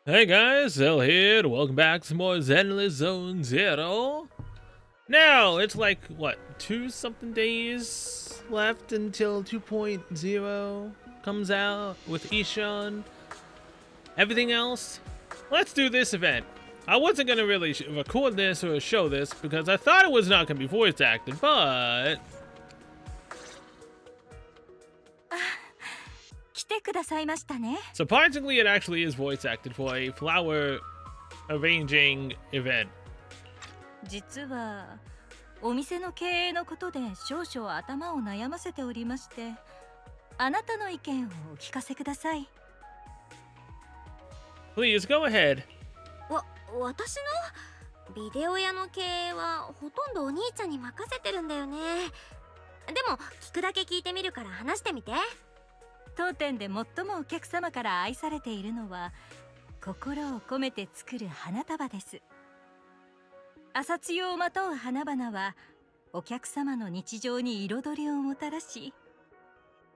Hey guys, Zell here, and welcome back to more Zenless Zone Zero. Now, it's like, what, 2-something days left until 2.0 comes out with Ishan. Everything else, let's do this event. I wasn't going to really record this or show this because I thought it was not going to be voice acted, but... surprisingly, it actually is voice acted for a flower arranging event. 実はお店の経営のことで少々頭を悩ませておりまして、あなたの意見をお聞かせください。Please go ahead. 私のビデオ屋の経営はほとんどお兄ちゃんに任せてるんだよね。でも聞くだけ聞いてみるから話してみて。当店で最もお客様から愛されているのは心を込めて作る花束です。朝露をまとう花々はお客様の日常に彩りをもたらし、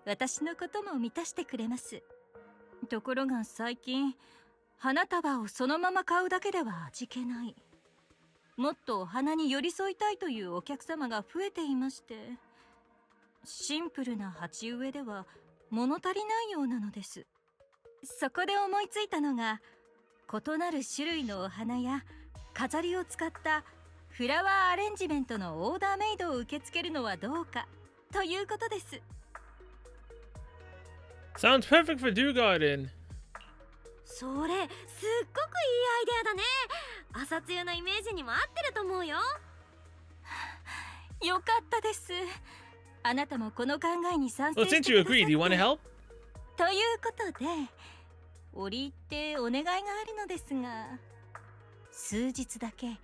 私のことも満たしてくれます。ところが最近花束をそのまま買うだけでは味気ない、もっとお花に寄り添いたいというお客様が増えていまして、シンプルな鉢植えでは物足りないようなのです。そこで思いついたのが、異なる種類のお花や飾りを使ったフラワーアレンジメントのオーダーメイドを受け付けるのはどうかということです。 Sounds perfect for Dew Garden. それすっごくいいアイデアだね。朝露のイメージにも合ってると思うよ。よかったです。あなたもこの考えに賛成 Well, して since く you ださって。 agree, do you want to help? ということで折り入ってお願いがあるのですが、数日だけ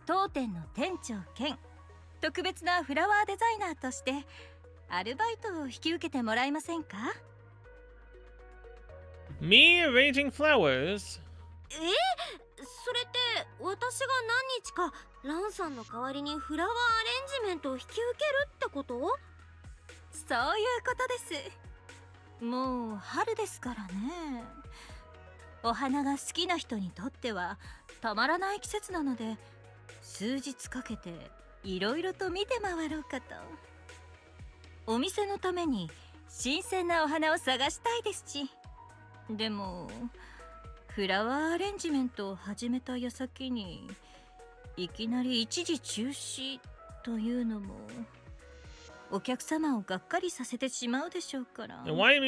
当店の店長兼特別なフラワーデザイナーとしてアルバイトを引き受けてもらえませんか？ Me arranging flowers? それって私が何日かランさんの代わりにフラワーアレンジメントを引き受けるってこと？そういうことです。もう春ですからね。お花が好きな人にとってはたまらない季節なので、数日かけていろいろと見て回ろうかと。お店のために新鮮なお花を探したいですし、でもフラワーアレンジメントを始めた矢先にいきなり一時中止というのもお客様をがっかりさせてしまうでしょうから。 And why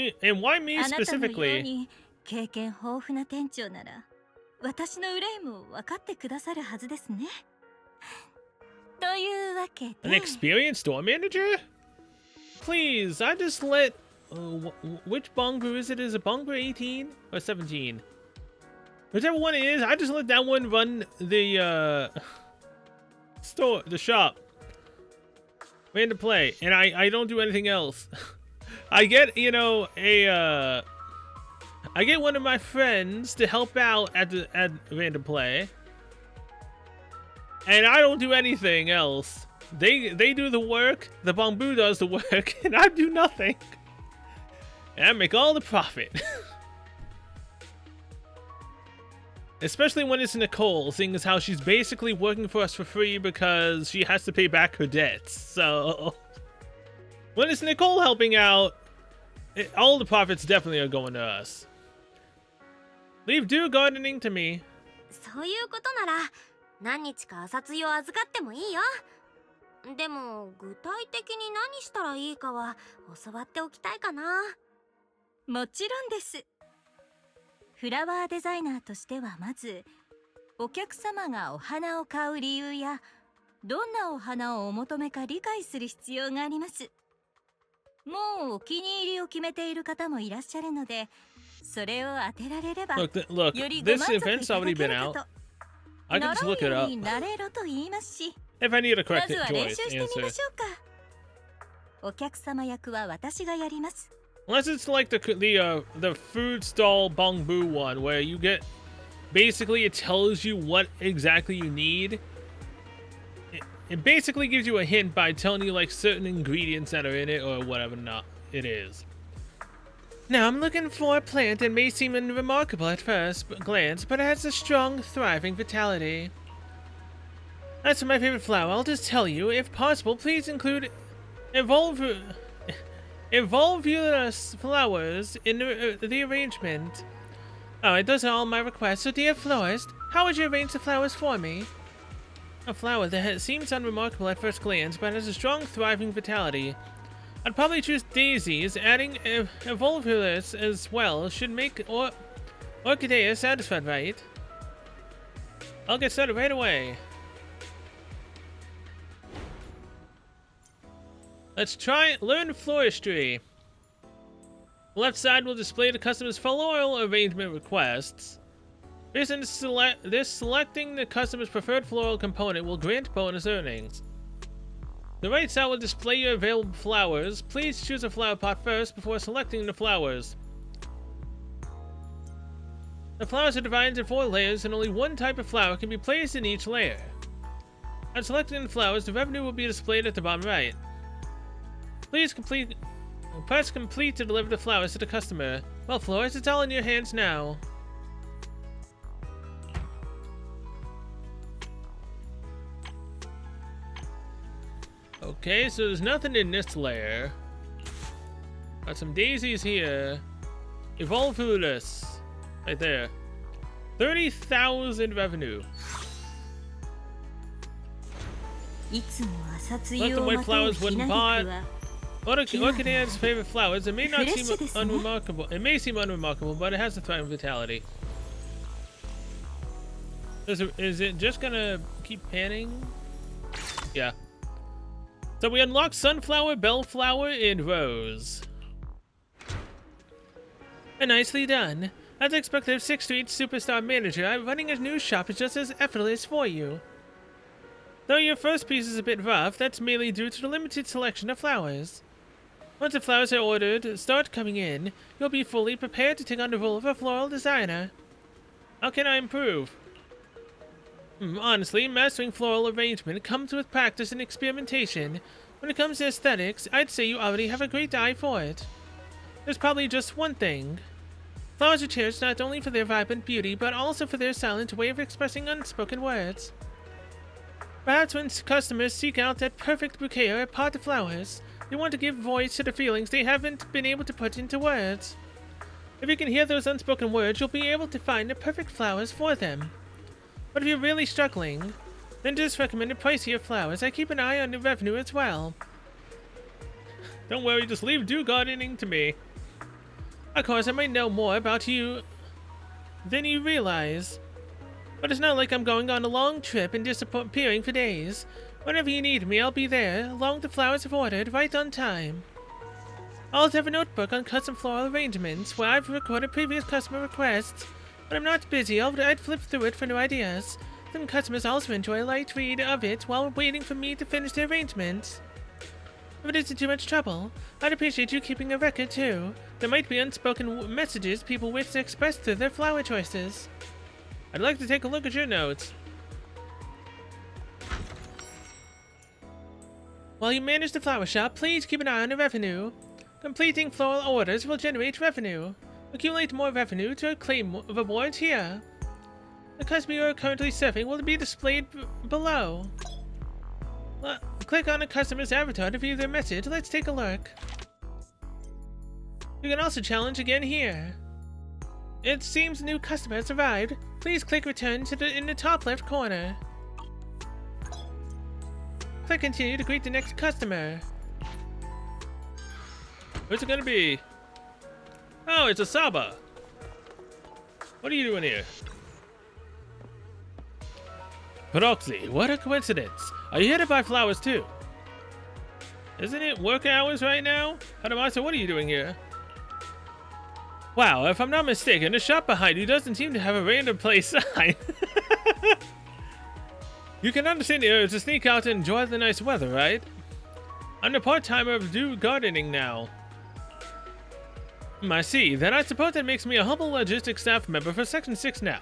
me あなたのよう specifically? に経験豊富な店長なら私の憂いも分かってくださるはずですね。というわけ An で experienced store manager? Please, I just let... which Bongu is it? Is it Bongu 18 or 17? Whichever one it is, I just let that one run the store, the shop. Ran to play, and I don't do anything else. I get, you know, I get one of my friends to help out at Random Play, and I don't do anything else. They do the work, the Bamboo does the work, and I do nothing. And I make all the profit. Especially when it's Nicole, seeing as how she's basically working for us for free because she has to pay back her debts. So when it's Nicole helping out, all the profits definitely are going to us. Leave Dew Gardening to me. そういうことなら何日か朝露を預かってもいいよ。でも具体的に何したらいいかは教わっておきたいかな。もちろんです。フラワーデザイナーとしてはまずお客様がお花を買う理由やどんなお花をお求めか理解する必要があります。もうお気に入りを決めている方もいらっしゃるので、それを当てられれば Look, よりご this 満足いただ event's け already る been か out. と。 I can just 習 look う it よう up になれろと言いますし、 if I need a ま correct ずは練 choice 習してみ answer. ましょうか。お客様役は私がやります。 Unless it's like the food stall Bongboo one where you get basically it tells you what exactly you need. It basically gives you a hint by telling you like certain ingredients that are in it or whatever not it is. Now I'm looking for a plant that may seem unremarkable at first glance, but it has a strong, thriving vitality. As for my favorite flower, I'll just tell you, if possible, please include evolvulus flowers in the arrangement. Alright, those are all my requests. So, dear florist, how would you arrange the flowers for me? A flower that seems unremarkable at first glance, but has a strong, thriving vitality. I'd probably choose daisies. Adding evolvulus as well should make orchidea satisfied, right? I'll get started right away. Let's learn floristry. The left side will display the customer's floral arrangement requests. Based on selecting the customer's preferred floral component will grant bonus earnings. The right side will display your available flowers. Please choose a flower pot first before selecting the flowers. The flowers are divided into 4 layers and only one type of flower can be placed in each layer. On selecting the flowers, the revenue will be displayed at the bottom right. Please press complete to deliver the flowers to the customer. Well, florist, it's all in your hands now. Okay, so there's nothing in this layer. Got some daisies here. Evolvulus. Right there. 30,000 revenue. Let the white flowers wooden pot. Orchidea's favorite flowers. It may not seem unremarkable. It may seem unremarkable, but it has a thriving vitality. Is it just gonna keep panning? Yeah. So we unlock Sunflower, Bellflower, and Rose. And nicely done. As expected, 6th Street Superstar Manager, running a new shop is just as effortless for you. Though your first piece is a bit rough, that's mainly due to the limited selection of flowers. Once the flowers are ordered, start coming in, you'll be fully prepared to take on the role of a floral designer. How can I improve? Honestly, mastering floral arrangement comes with practice and experimentation. When it comes to aesthetics, I'd say you already have a great eye for it. There's probably just one thing. Flowers are cherished not only for their vibrant beauty, but also for their silent way of expressing unspoken words. Perhaps when customers seek out that perfect bouquet or a pot of flowers, they want to give voice to the feelings they haven't been able to put into words. If you can hear those unspoken words, you'll be able to find the perfect flowers for them. But if you're really struggling, then just recommend the pricier flowers. I keep an eye on the revenue as well. Don't worry, just leave dew gardening to me. Of course, I might know more about you than you realize. But it's not like I'm going on a long trip and disappearing for days. Whenever you need me, I'll be there, along with the flowers I've ordered, right on time. I also have a notebook on custom floral arrangements where I've recorded previous customer requests. When I'm not busy, I'd flip through it for new ideas. Some customers also enjoy a light read of it while waiting for me to finish the arrangements. If it isn't too much trouble, I'd appreciate you keeping a record too. There might be unspoken messages people wish to express through their flower choices. I'd like to take a look at your notes. While you manage the flower shop, please keep an eye on the revenue. Completing floral orders will generate revenue. Accumulate more revenue to claim rewards here. The customer you are currently serving will be displayed below. Click on a customer's avatar to view their message. Let's take a look. You can also challenge again here. It seems a new customer has arrived. Please click return in the top left corner. Click continue to greet the next customer. Where's it gonna be? Oh, it's a Saba. What are you doing here? Peroxy, what a coincidence. Are you here to buy flowers too? Isn't it work hours right now? Hadamasa, what are you doing here? Wow, if I'm not mistaken, the shop behind you doesn't seem to have a random place sign. You can understand the urge to sneak out and enjoy the nice weather, right? I'm the part-timer of dew gardening now. I see. Then I suppose that makes me a humble logistics staff member for Section 6 now.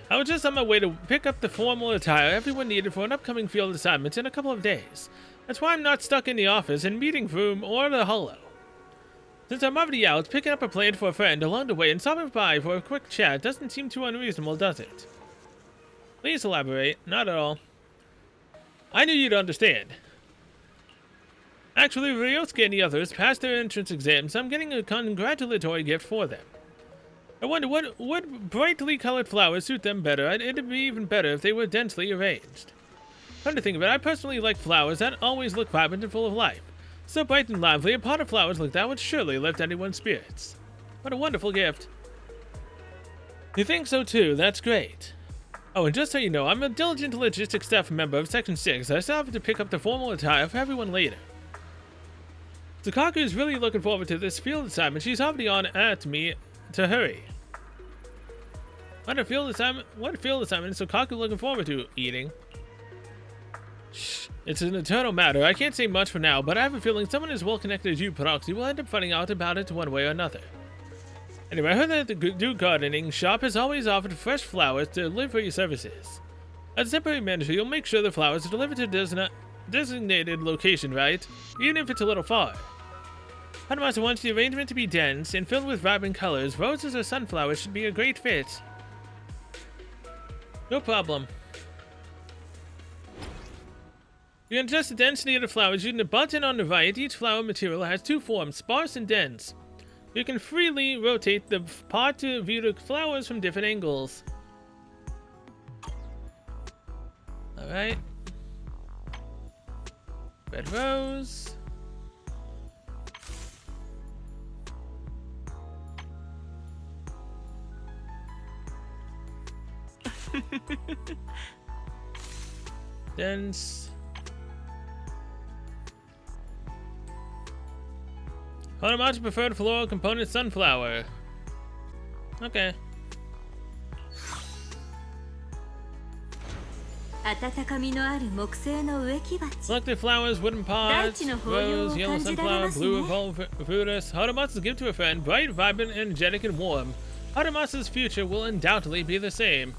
I was just on my way to pick up the formal attire everyone needed for an upcoming field assignment in a couple of days. That's why I'm not stuck in the office, in meeting room, or the holo. Since I'm already out, picking up a plant for a friend along the way and stopping by for a quick chat doesn't seem too unreasonable, does it? Please elaborate. Not at all. I knew you'd understand. Actually, Ryosuke and the others passed their entrance exams, so I'm getting a congratulatory gift for them. I wonder what would brightly colored flowers suit them better. It'd be even better if they were densely arranged. Come to think of it, I personally like flowers that always look vibrant and full of life. So bright and lively, a pot of flowers like that would surely lift anyone's spirits. What a wonderful gift. You think so too? That's great. Oh, and just so you know, I'm a diligent logistics staff member of Section 6. I still have to pick up the formal attire for everyone later. Sukaku is really looking forward to this field assignment. She's already on at me to hurry. What field assignment is Sukaku looking forward to? Eating. Shh. It's an internal matter. I can't say much for now, but I have a feeling someone as well connected as you, Proxy, will end up finding out about it one way or another. Anyway, I heard that the Duke Gardening Shop has always offered fresh flowers delivery services. As a temporary manager, you'll make sure the flowers are delivered to designated location, right? Even if it's a little far. Hanamasa wants the arrangement to be dense and filled with vibrant colors. Roses or sunflowers should be a great fit. No problem. You can adjust the density of the flowers using the button on the right. Each flower material has two forms, sparse and dense. You can freely rotate the pot to view the flowers from different angles. Alright. Red rose. Dense. Hanamachi preferred floral component sunflower. Okay. 温かみのある木製の植木鉢。 Selected flowers, wooden pots, rose, yellow sunflower, blue fruitus. Haramatsu's gift to a friend, bright, vibrant, energetic, and warm. Haramatsu's future will undoubtedly be the same.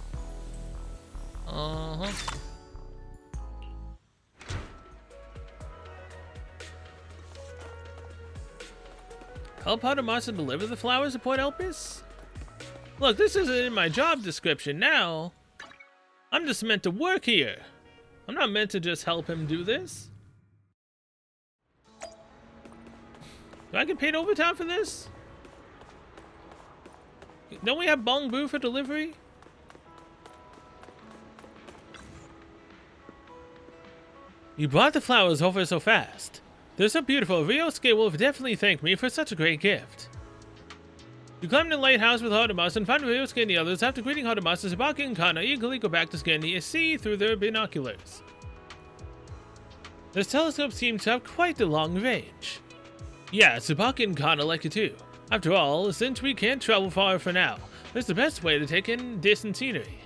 Help Haramatsu deliver the flowers to Port Elpis? Look, this isn't in my job description now. I'm just meant to work here. I'm not meant to just help him do this. Do I get paid overtime for this? Don't we have Bong Bu for delivery? You brought the flowers over so fast. They're so beautiful. Ryosuke will definitely thank me for such a great gift. You climb the lighthouse with Haramatsu and find Ryosuke and the others. After greeting Haramatsu, Tsubaki and Kana eagerly go back to scan the sea through their binoculars. This telescope seems to have quite a long range. Yeah, Tsubaki and Kana like it too. After all, since we can't travel far for now, it's the best way to take in distant scenery.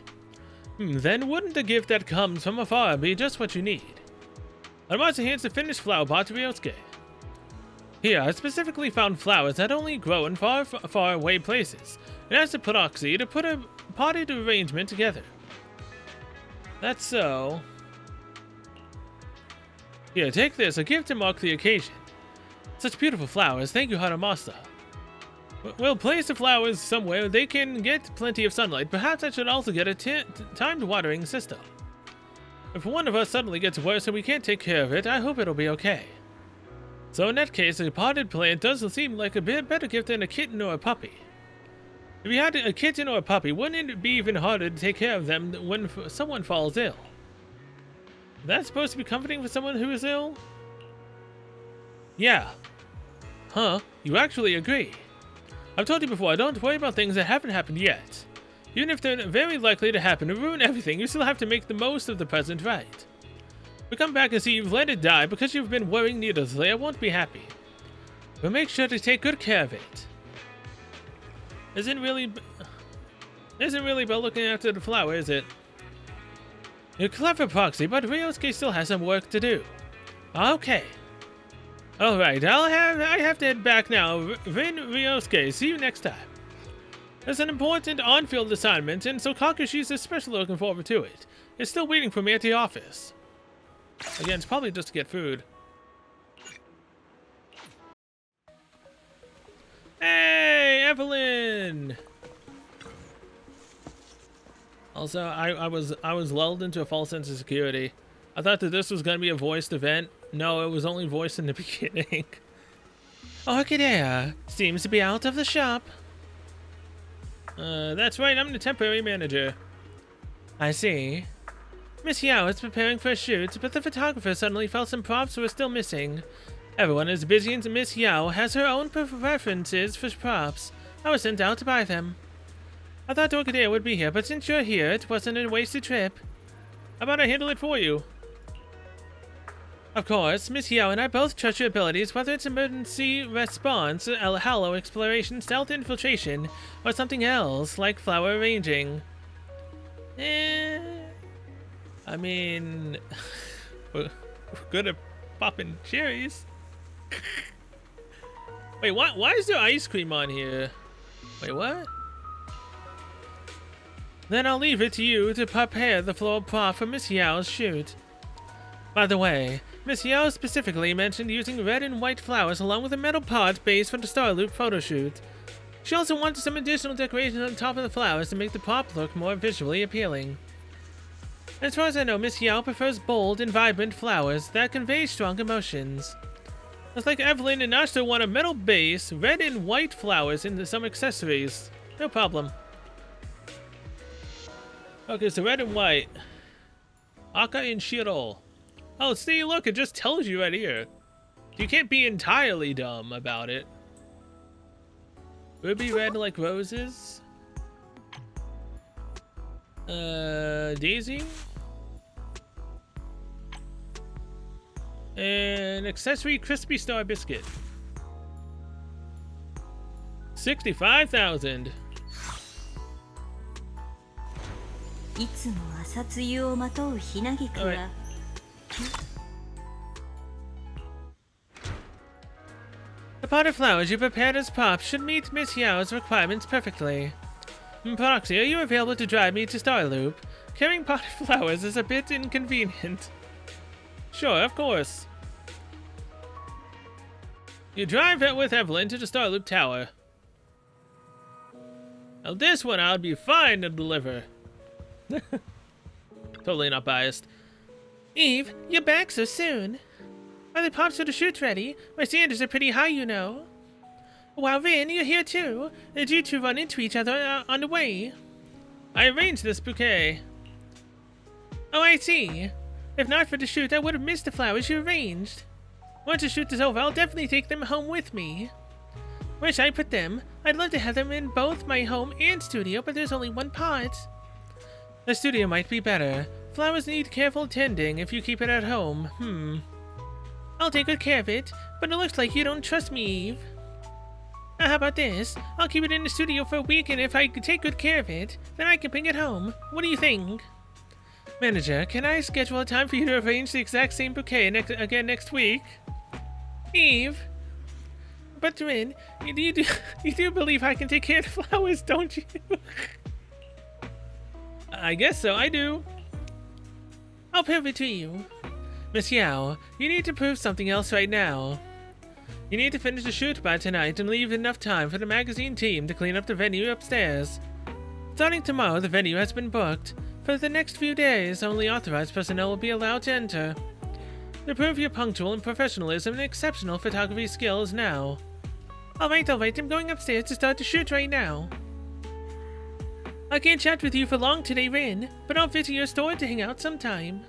Then wouldn't a gift that comes from afar be just what you need? Haramatsu hands the finished flower pot to Ryosuke. Here, I specifically found flowers that only grow in far away places, and asked the Proxy to put a potted arrangement together. That's so. Here, take this, a gift to mark the occasion. Such beautiful flowers, thank you, Haramatsu. We'll place the flowers somewhere they can get plenty of sunlight. Perhaps I should also get a timed watering system. If one of us suddenly gets worse and we can't take care of it, I hope it'll be okay. So in that case, a potted plant does seem like a bit better gift than a kitten or a puppy. If you had a kitten or a puppy, wouldn't it be even harder to take care of them when someone falls ill? That's supposed to be comforting for someone who is ill? Yeah. Huh, you actually agree. I've told you before, I don't worry about things that haven't happened yet. Even if they're very likely to happen and ruin everything, you still have to make the most of the present, right? If we come back and see you've let it die because you've been worrying needlessly, I won't be happy. But make sure to take good care of it. Isn't really about looking after the flower, is it? You're clever, Proxy, but Ryosuke still has some work to do. Okay. Alright, I have to head back now. Rin Ryosuke, see you next time. There's an important on-field assignment, and so Kakushi's especially looking forward to it. It's still waiting for me at the office. Again, it's probably just to get food. Hey, Evelyn! Also, I was lulled into a false sense of security. I thought that this was gonna be a voiced event. No, it was only voiced in the beginning. Orchidea seems to be out of the shop. That's right, I'm the temporary manager. I see. Miss Yao is preparing for a shoot, but the photographer suddenly felt some props were still missing. Everyone is busy and Miss Yao has her own preferences for props. I was sent out to buy them. I thought Orchidea would be here, but since you're here, it wasn't a wasted trip. How about I handle it for you? Of course, Miss Yao and I both trust your abilities, whether it's emergency response, hollow exploration, stealth infiltration, or something else, like flower arranging. I mean, we're good at popping cherries. Wait, why is there ice cream on here? Wait, what? Then I'll leave it to you to prepare the floral prop for Miss Yao's shoot. By the way, Miss Yao specifically mentioned using red and white flowers along with a metal pot base for the Star Loop photo shoot. She also wanted some additional decorations on top of the flowers to make the prop look more visually appealing. As far as I know, Miss Yao prefers bold and vibrant flowers that convey strong emotions. It's like Evelyn and Ashton want a metal base, red and white flowers, and some accessories. No problem. Okay, so red and white. Aka and Shiro. Oh, see, look, it just tells you right here. You can't be entirely dumb about it. Ruby red like roses. Daisy. And accessory crispy star biscuit. 65,000. いつも朝露をまとうひなぎくは The pot of flowers you prepared as props should meet Miss Yao's requirements perfectly. Proxy, are you available to drive me to Star Loop? Carrying pot of flowers is a bit inconvenient. Sure, of course. You drive it with Evelyn to the Star Loop Tower. Now this one I'd be fine to deliver. Totally not biased. Eve, you're back so soon. Are the pops for the shoot ready? My standards are pretty high, you know. Wow, Vin, you're here too. Did you two run into each other on the way? I arranged this bouquet. Oh, I see. If not for the shoot, I would have missed the flowers you arranged. Once the shoot is over, I'll definitely take them home with me. Where should I put them? I'd love to have them in both my home and studio, but there's only one pot. The studio might be better. Flowers need careful tending if you keep it at home. I'll take good care of it, but it looks like you don't trust me, Eve. How about this? I'll keep it in the studio for a week, and if I take good care of it, then I can bring it home. What do you think? Manager, can I schedule a time for you to arrange the exact same bouquet again next week? Eve? But Rin, you do believe I can take care of the flowers, don't you? I guess so, I do. I'll prove it to you. Miss Yao, you need to prove something else right now. You need to finish the shoot by tonight and leave enough time for the magazine team to clean up the venue upstairs. Starting tomorrow, the venue has been booked. For the next few days, only authorized personnel will be allowed to enter. To prove your punctual and professionalism and exceptional photography skills now. Alright, I'm going upstairs to start the shoot right now. I can't chat with you for long today, Rin, but I'll visit your store to hang out sometime.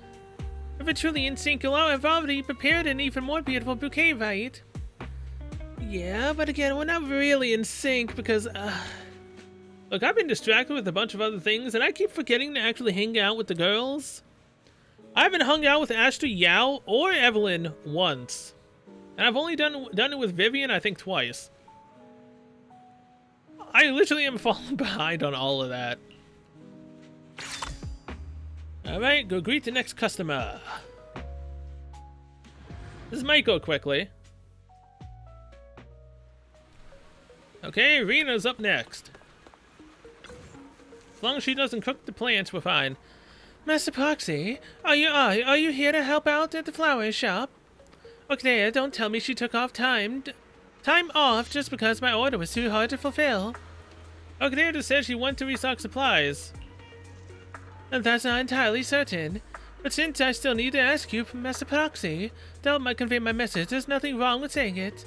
If we're truly in sync, you'll have already prepared an even more beautiful bouquet, right? Yeah, but again, we're not really in sync because, look, I've been distracted with a bunch of other things, and I keep forgetting to actually hang out with the girls. I haven't hung out with Ashley Yao or Evelyn once. And I've only done it with Vivian, I think, twice. I literally am falling behind on all of that. Alright, go greet the next customer. This might go quickly. Okay, Rena's up next. As long as she doesn't cook the plants, we're fine. Master Proxy, are you here to help out at the flower shop? Okay, don't tell me she took off time time off just because my order was too hard to fulfill. Orchidea said she wanted to restock supplies. And that's not entirely certain. But since I still need to ask you, Master Proxy, to help me convey my message, there's nothing wrong with saying it.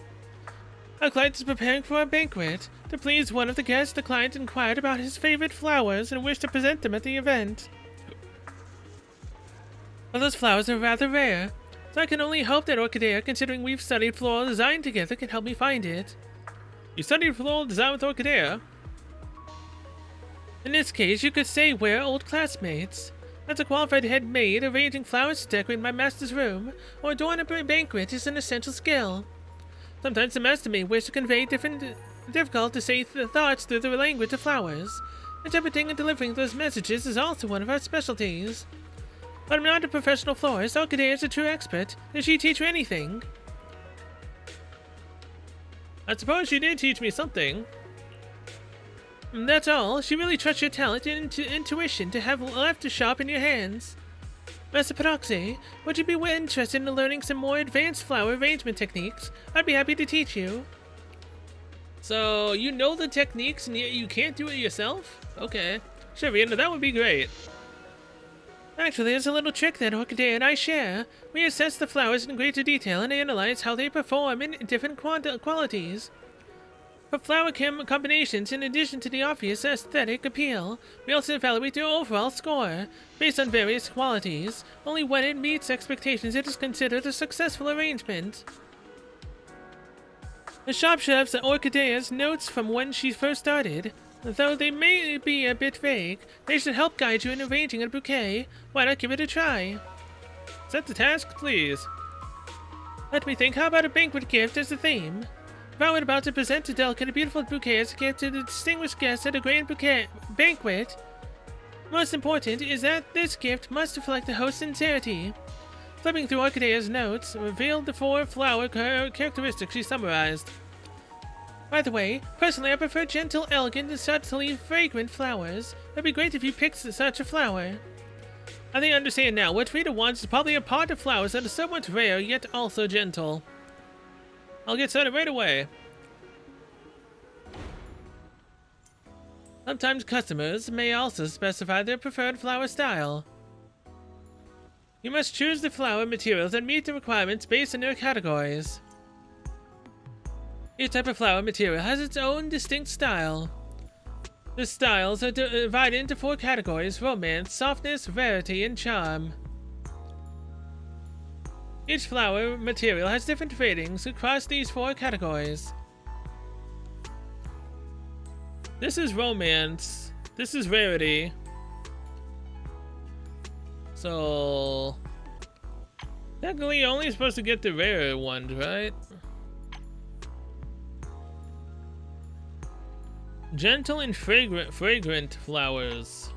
Our client is preparing for a banquet. To please one of the guests, the client inquired about his favorite flowers and wished to present them at the event. Well, those flowers are rather rare, so I can only hope that Orchidea, considering we've studied floral design together, can help me find it. You studied floral design with Orchidea? In this case, you could say we're old classmates. As a qualified head maid, arranging flowers to decorate my master's room or adorn a banquet is an essential skill. Sometimes the master may wish to convey difficult to say thoughts through the language of flowers. Interpreting and delivering those messages is also one of our specialties. But I'm not a professional florist. Orchidea is a true expert. Did she teach you anything? I suppose she did teach me something. That's all. She really trusts your talent and intuition to have left a shop in your hands. Master Proxy, would you be interested in learning some more advanced flower arrangement techniques? I'd be happy to teach you. So, you know the techniques and yet you can't do it yourself? Okay. Sure, that would be great. Actually, there's a little trick that Orchidea and I share. We assess the flowers in greater detail and analyze how they perform in different qualities. For flower combinations, in addition to the obvious aesthetic appeal, we also evaluate their overall score. Based on various qualities, only when it meets expectations it is considered a successful arrangement. The shop chefs at Orchidea's notes from when she first started. Though they may be a bit vague, they should help guide you in arranging a bouquet. Why not give it a try? Set the task, please. Let me think, how about a banquet gift as the theme? If I were about to present a delicate and beautiful bouquet as a gift to the distinguished guests at a grand banquet, most important is that this gift must reflect the host's sincerity. Flipping through Orchidea's notes revealed the 4 flower characteristics she summarized. By the way, personally I prefer gentle, elegant, and subtly fragrant flowers. It'd be great if you picked such a flower. I think I understand now. What Rita wants is probably a pot of flowers that are somewhat rare, yet also gentle. I'll get started right away. Sometimes customers may also specify their preferred flower style. You must choose the flower materials that meet the requirements based on their categories. Each type of flower material has its own distinct style. The styles are divided into 4 categories: romance, softness, rarity, and charm. Each flower material has different ratings across these 4 categories. This is romance. This is rarity. So technically you're only supposed to get the rare ones, right? Gentle and fragrant flowers.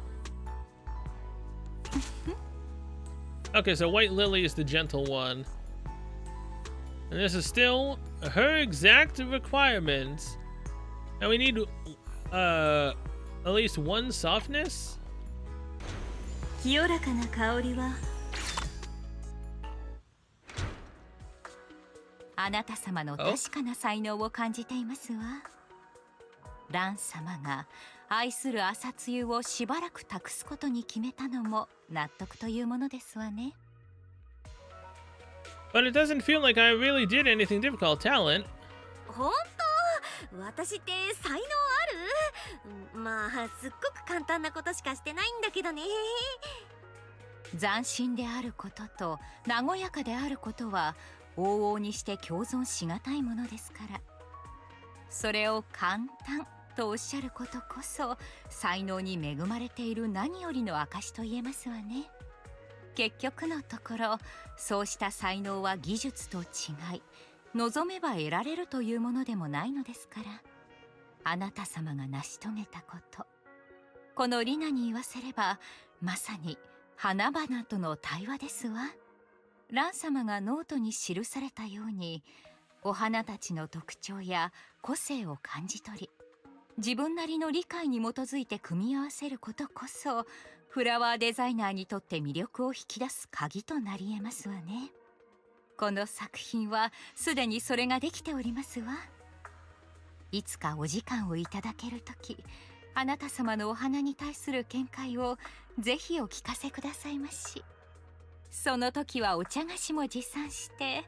Okay, so white lily is the gentle one. And this is still her exact requirements. And we need at least 1 softness? 清らかな香りはあなた様の確かな才能を感じていますわ。ラン様が愛する朝露をしばらく託すことに決めたのも納得というものですわね。But it doesn't feel like I really did anything difficult. Talent. 本当？私って才能ある？まあすっごく簡単なことしかしてないんだけどね。斬新であることと和やかであることは往々にして共存しがたいものですから。それを簡単とおっしゃることこそ才能に恵まれている何よりの証と言えますわね。結局のところそうした才能は技術と違い望めば得られるというものでもないのですから。あなた様が成し遂げたこと、このリナに言わせればまさに花々との対話ですわ。ラン様がノートに記されたようにお花たちの特徴や個性を感じ取り自分なりの理解に基づいて組み合わせることこそフラワーデザイナーにとって魅力を引き出す鍵となり得ますわね。この作品はすでにそれができておりますわ。いつかお時間をいただけるとき、あなた様のお花に対する見解をぜひお聞かせくださいまし。その時はお茶菓子も持参して、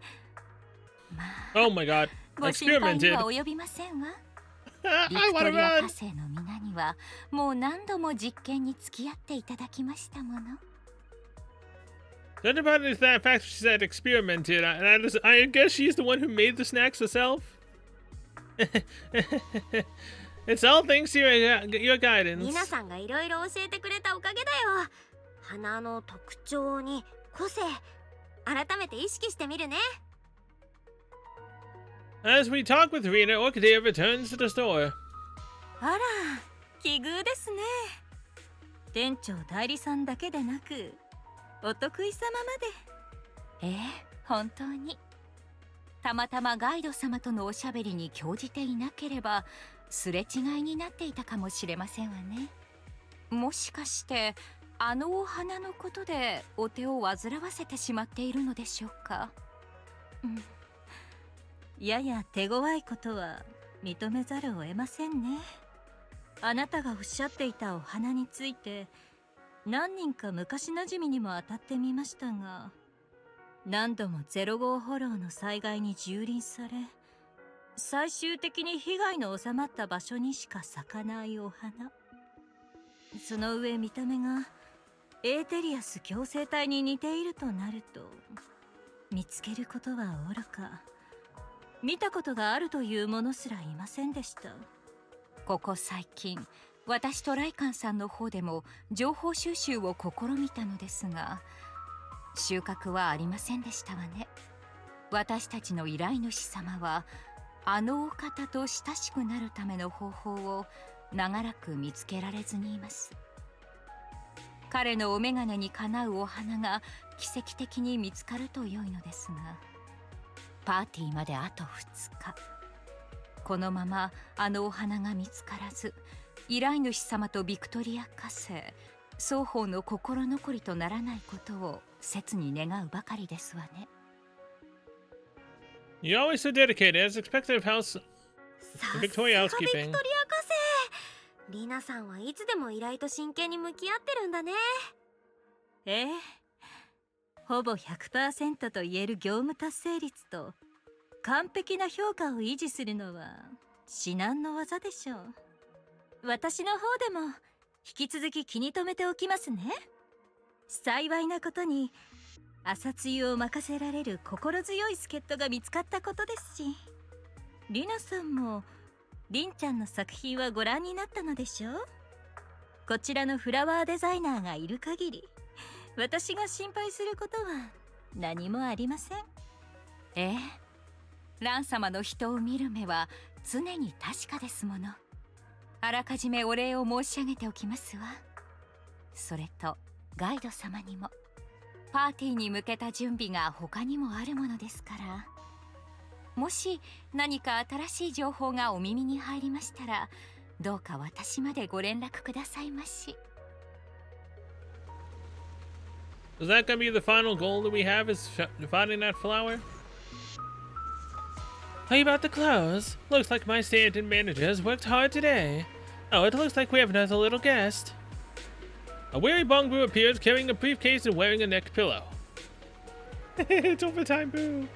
まあ、Oh my god. ご心配に Experimented. は及びませんわ。ビ I クト wanna リア run. 火星の皆にはもう何度も実験に付き合っていただきましたもの。The other part is that fact she said experimented. I guess she's the one who made the snacks herself. It's all thanks to your リナ guidance. さんがいろいろ教えてくれたおかげだよ。花の特徴に個性、改めて意識してみるね。As we talk with Rena, Orchidea returns to the store. あら、奇遇ですね。店長代理さんだけでなく、お得意様まで。本当に。たまたまガイド様とのおしゃべりに興じていなければ、すれ違いになっていたかもしれませんわね。もしかしてあのお花のことでお手を煩わせてしまっているのでしょうか。やや手強いことは認めざるを得ませんね。あなたがおっしゃっていたお花について何人か昔なじみにも当たってみましたが、何度も0号フォローの災害に蹂躙され、最終的に被害の収まった場所にしか咲かないお花。その上見た目がエーテリアス共生体に似ているとなると、見つけることはおろか、見たことがあるというものすらいませんでした。ここ最近、私とライカンさんの方でも情報収集を試みたのですが、収穫はありませんでしたわね。私たちの依頼主様はあのお方と親しくなるための方法を長らく見つけられずにいます。彼のお眼鏡にかなうお花が奇跡的に見つかると良いのですが、パーティーまであと2日。このままあのお花が見つからず、依頼主様とビクトリア火星双方の心残りとならないことを切に願うばかりですわね。You're always so dedicated, as expected of house さすが Victoria ビクトリア housekeeping. 火星。リナさんはいつでも依頼と真剣に向き合ってるんだね。ほぼ 100% と言える業務達成率と完璧な評価を維持するのは至難の業でしょう。私の方でも引き続き気に留めておきますね。幸いなことに朝露を任せられる心強い助っ人が見つかったことですし、リナさんもリンちゃんの作品はご覧になったのでしょう。こちらのフラワーデザイナーがいる限り、私が心配することは何もありません。ラン様の人を見る目は常に確かですもの。あらかじめお礼を申し上げておきますわ。それとガイド様にも、パーティーに向けた準備が他にもあるものですから、もし何か新しい情報がお耳に入りましたら、どうか私までご連絡くださいまし。Is that gonna be the final goal that we have? Is finding that flower? How about the clothes? Looks like my stand-in manager has worked hard today. Oh, it looks like we have another little guest. A weary Bongbu appears carrying a briefcase and wearing a neck pillow. It's overtime, Boo.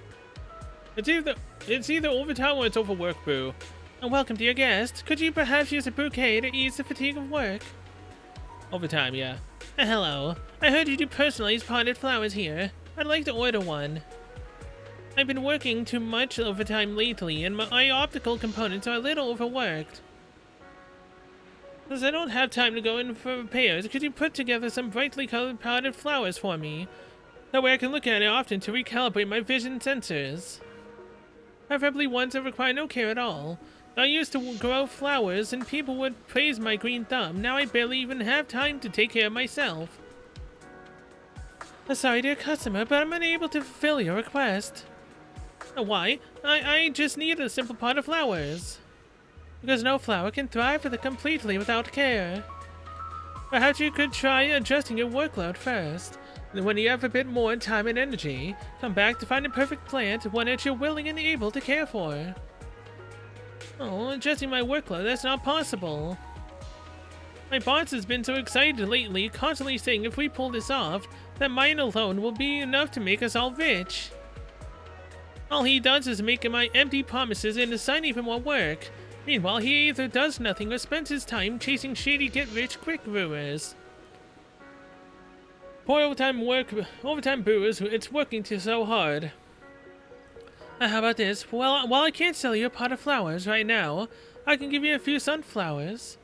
It's either overtime or it's overwork, Boo. And welcome to your guest. Could you perhaps use a bouquet to ease the fatigue of work? Overtime, yeah. Hello. I heard you do personalized potted flowers here. I'd like to order one. I've been working too much overtime lately, and my optical components are a little overworked. Since I don't have time to go in for repairs, could you put together some brightly colored potted flowers for me? That way I can look at it often to recalibrate my vision sensors. Preferably ones that require no care at all. I used to grow flowers and people would praise my green thumb. Now I barely even have time to take care of myself. Sorry, dear customer, but I'm unable to fulfill your request. Why? I just need a simple pot of flowers. Because no flower can thrive completely without care. Perhaps you could try adjusting your workload first. And when you have a bit more time and energy, come back to find a perfect plant, one that you're willing and able to care for. Oh, adjusting my workload, that's not possible. My boss has been so excited lately, constantly saying if we pull this off, that mine alone will be enough to make us all rich. All he does is make my empty promises and assign even more work. Meanwhile, he either does nothing or spends his time chasing shady get-rich-quick rumors. Poor overtime brewers, it's working so hard. How about this? Well, while I can't sell you a pot of flowers right now, I can give you a few sunflowers.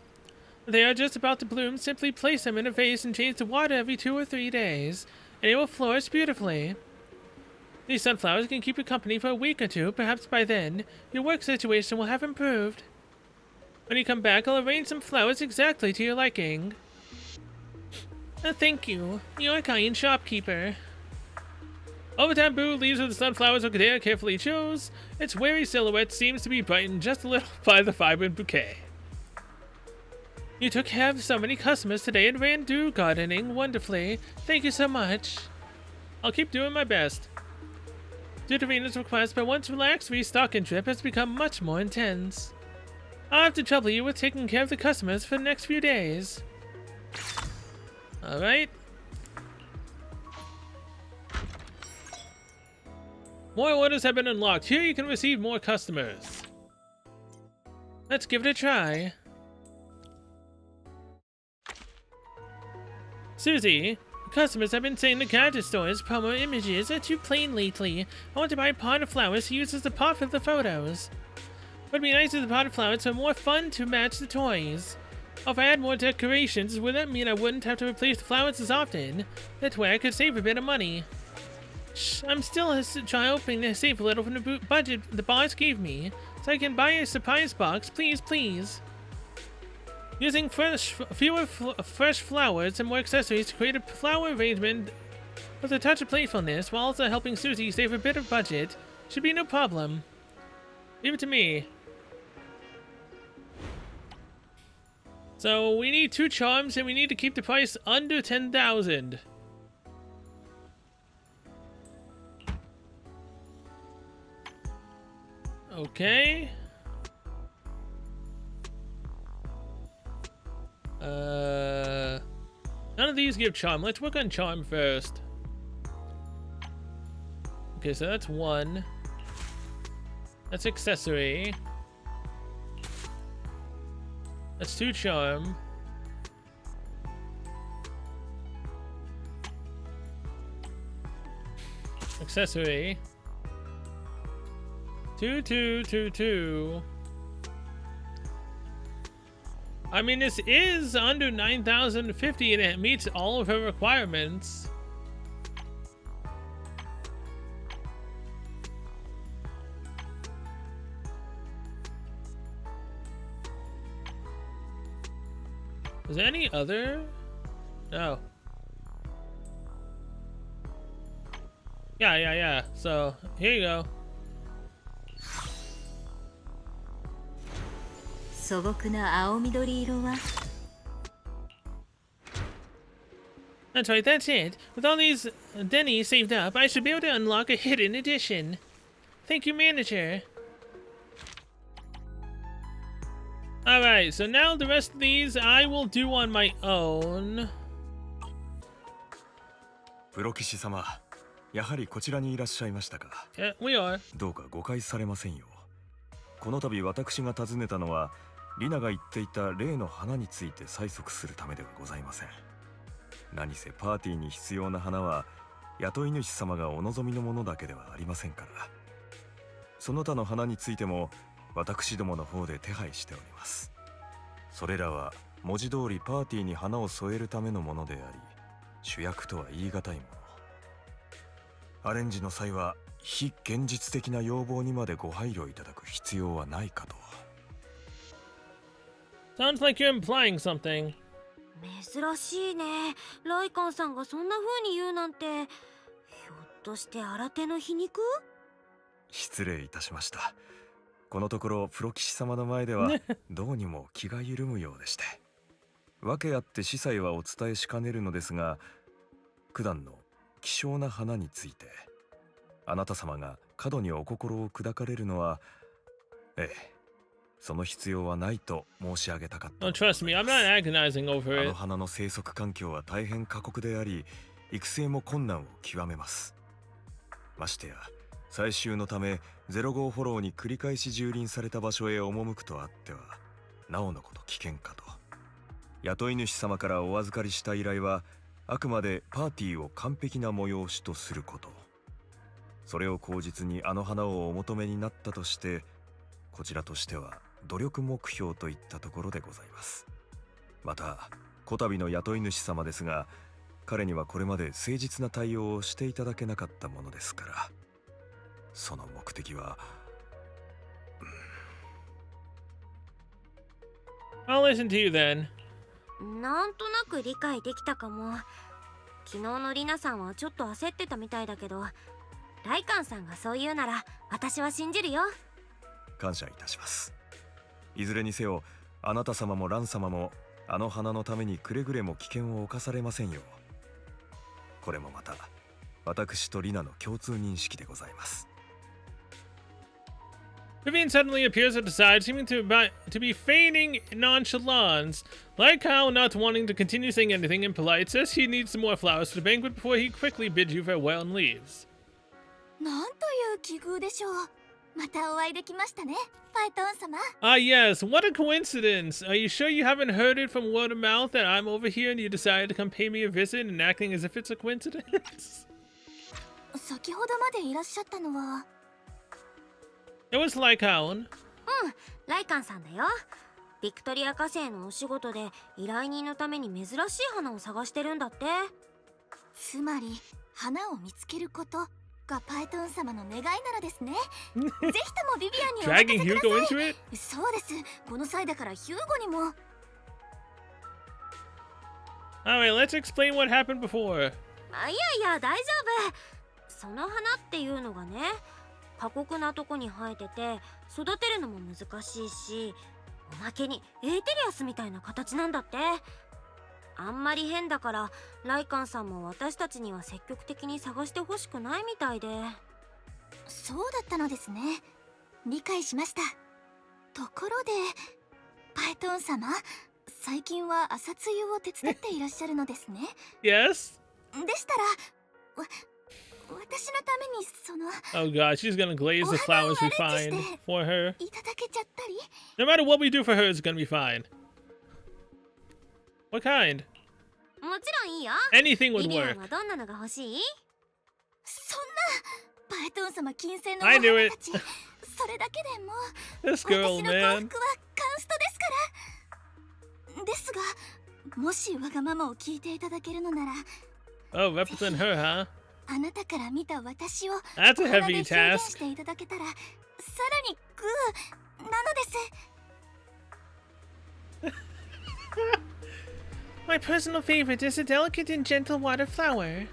They are just about to bloom. Simply place them in a vase and change the water every 2 or 3 days, and it will flourish beautifully. These sunflowers can keep you company for a week or two. Perhaps by then, your work situation will have improved. When you come back, I'll arrange some flowers exactly to your liking. Thank you. You're a kind shopkeeper. Overtime Boo leaves with the sunflowers Okadea carefully chose. Its wary silhouette seems to be brightened just a little by the vibrant bouquet. You took care of so many customers today and ran through gardening wonderfully. Thank you so much. I'll keep doing my best. Due to Rena's request, my once relaxed restocking trip has become much more intense. I'll have to trouble you with taking care of the customers for the next few days. Alright. More orders have been unlocked. Here you can receive more customers. Let's give it a try. Susie, customers have been saying the gadget store's promo images are too plain lately. I want to buy a pot of flowers to use as the pot for the photos. Would be nice if the pot of flowers were more fun to match the toys. If I had more decorations, would that mean I wouldn't have to replace the flowers as often? That way I could save a bit of money. Shh, I'm still hoping to save a little from the budget the boss gave me, so I can buy a surprise box, please, please. Using fewer fresh flowers and more accessories to create a flower arrangement with a touch of playfulness while also helping Susie save a bit of budget should be no problem. Leave it to me. So we need 2 charms and we need to keep the price under 10,000. Okay. None of these give charm. Let's work on charm first. Okay, so that's 1. That's accessory. That's 2 charm. Accessory. 2, 2, 2, 2. I mean, this is under 9,050 and it meets all of her requirements. Is there any other? No. Yeah. So, here you go. 素朴な青緑色は That's right, that's it. With all these Denny saved up, I should be able to unlock a hidden edition. Thank you, manager. Alright, so now the rest of these I will do on my own. プロ騎士様、やはりこちらにいらっしゃいましたか。We are. どうか誤解されませんよ。この度私が訪ねたのは、リナが言っていた例の花について催促するためではございません。何せパーティーに必要な花は雇い主様がお望みのものだけではありませんから。その他の花についても私どもの方で手配しております。それらは文字通りパーティーに花を添えるためのものであり、主役とは言い難いもの。アレンジの際は非現実的な要望にまでご配慮いただく必要はないかと。Sounds like you're implying something. 珍しいね。ライカンさんがそんな風に言うなんて。ひょっとして新手の皮肉？失礼いたしました。このところプロ騎士様の前ではどうにも気が緩むようでして。訳あって司祭はお伝えしかねるのですが、九段の希少な花についてあなた様が過度にお心を砕かれるのは、その必要はないと申し上げたかった Oh, trust me, I'm not agonizing over あの it. 花の生息環境は大変過酷であり、育成も困難を極めます。ましてや採集のため0号フォローに繰り返し蹂躙された場所へ赴くとあってはなおのこと危険かと。雇い主様からお預かりした依頼はあくまでパーティーを完璧な催しとすること。それを口実にあの花をお求めになったとして、こちらとしては努力目標といったところでございます。またこたびの雇い主様ですが、彼にはこれまで誠実な対応をしていただけなかったものですから、その目的はI'll listen to you then. なんとなく理解できたかも。昨日のリナさんはちょっと焦ってたみたいだけど、ライカンさんがそう言うなら私は信じるよ。感謝いたします。いずれにせよあなた様もラン様もあの花のためにくれぐれも危険を冒されませんよう。これもまた私とリナの共通認識でございます。Vivian suddenly appears at the side, seeming to be feigning nonchalance. Like how not wanting to continue saying anything impolite, says he needs some more flowers for the banquet before he quickly bids you farewell and leaves. なんという奇遇でしょう。またお会いできましたね、パイトン様。Ah, yes, what a coincidence. Are you sure you haven't heard it from word of mouth that I'm over here and you decided to come pay me a visit and acting as if it's a coincidence? 先ほどまでいらっしゃったのは。It was Lycaon. うん、ライカンさんだよ。ビクトリア火星のお仕事で依頼人のために珍しい花を探してるんだって。つまり花を見つけることがパイトン様の願いなのですね。ぜひともビビアンにお任せ Dragging くだ Hugo さ into い。 it? そうです。この際だからヒューゴにも。Alright, let's explain what happened before. あ、いやいや大丈夫。その花っていうのがね、過酷なとこに生えてて育てるのも難しいし、おまけにエーテリアスみたいな形なんだって。あんまり変だからライカンさんも私たちには積極的に探してほしくないみたいで。そうだったのですね。理解しました。ところでパイトン様、最近は朝露を手伝っていらっしゃるのですね。 Yes? でしたら私のためにその Oh god, she's gonna glaze the flowers we find for her. いただけちゃったり。 No matter what we do for her, it's gonna be fine. What kind? もちろんいいよ。 Anything ビ would ビアン work. はどんなのが欲しい？そんなパイトン様金銭のお I 花 knew た it. ち、それだけでも This girl, 私の幸 man. 福はカンストですから。ですが、もしわがままを聞いていただけるのなら、 Oh, represent her, huh? あなたから見た私を That's a お花 heavy で表現 task. していただけたら、さらにグーなのです。 My personal favorite is a delicate and gentle water flower.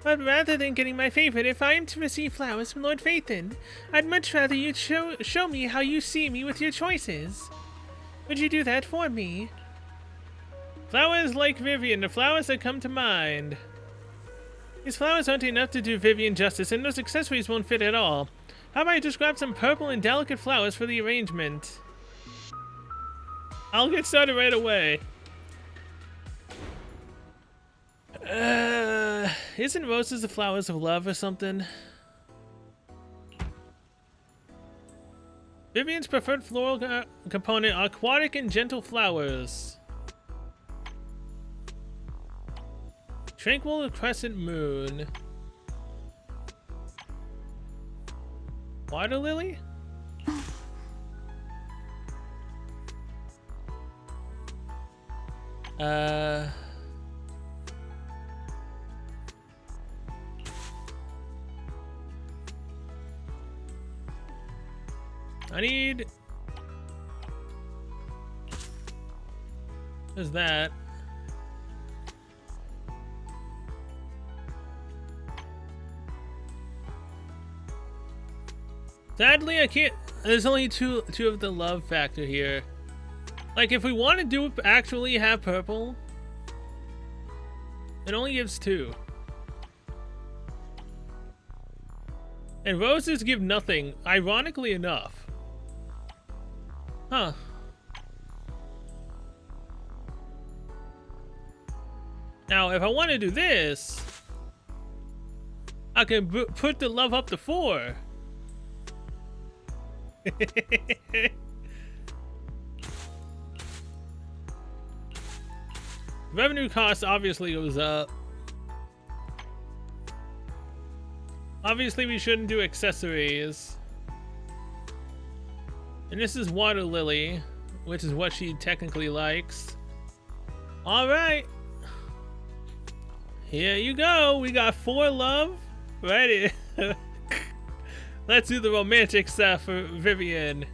But rather than getting my favorite, if I am to receive flowers from Lord Phaethon, I'd much rather you show me how you see me with your choices. Would you do that for me? Flowers like Vivian, the flowers that come to mind. These flowers aren't enough to do Vivian justice, and those accessories won't fit at all. How about I just grab some purple and delicate flowers for the arrangement? I'll get started right away. Isn't roses the flowers of love or something? Vivian's preferred floral component are aquatic and gentle flowers. Tranquil crescent moon. Water lily? I need... There's that. Sadly, I can't... There's only two of the love factor here. Like, if we want to do actually have purple, it only gives 2. And roses give nothing, ironically enough. Huh. Now, if I want to do this, I can put the love up to 4. Revenue cost obviously goes up. Obviously, we shouldn't do accessories. And this is Water Lily, which is what she technically likes. All right. Here you go. We got 4 love. Ready. Let's do the romantic stuff for Vivian.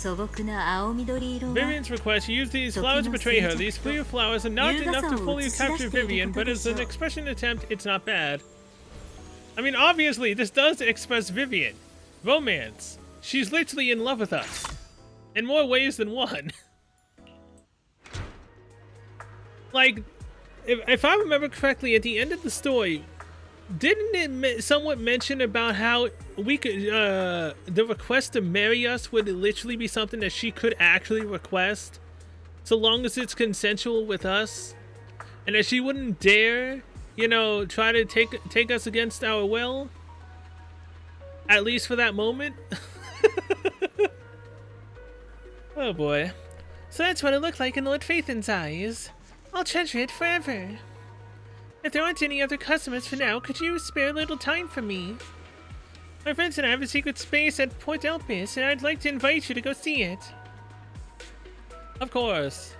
Vivian's request, use these flowers to betray her. These clear flowers are not enough to fully capture Vivian, but as an expression attempt, it's not bad. I mean, obviously, this does express Vivian. Romance. She's literally in love with us. In more ways than one. Like, if I remember correctly, at the end of the story, didn't it somewhat mention about how we could, the request to marry us would literally be something that she could actually request, so long as it's consensual with us, and that she wouldn't dare, you know, try to take us against our will, at least for that moment. Oh boy. So that's what it looked like in Lord Phaethon's eyes. I'll treasure it forever. If there aren't any other customers for now, could you spare a little time for me? My friends and I have a secret space at Port Elpis, and I'd like to invite you to go see it. Of course.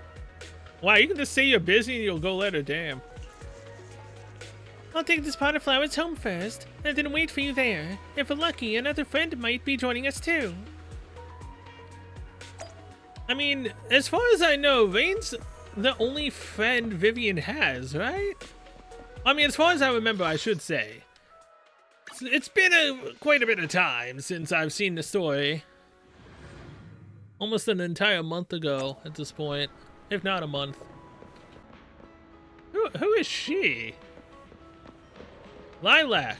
Wow, you can just say you're busy and you'll go let her, damn. I'll take this pot of flowers home first, and then wait for you there. If we're lucky, another friend might be joining us too. I mean, as far as I know, Rain's the only friend Vivian has, right? I mean, as far as I remember, I should say. It's been quite a bit of time since I've seen the story. Almost an entire month ago at this point, if not a month. Who is she? Lilac.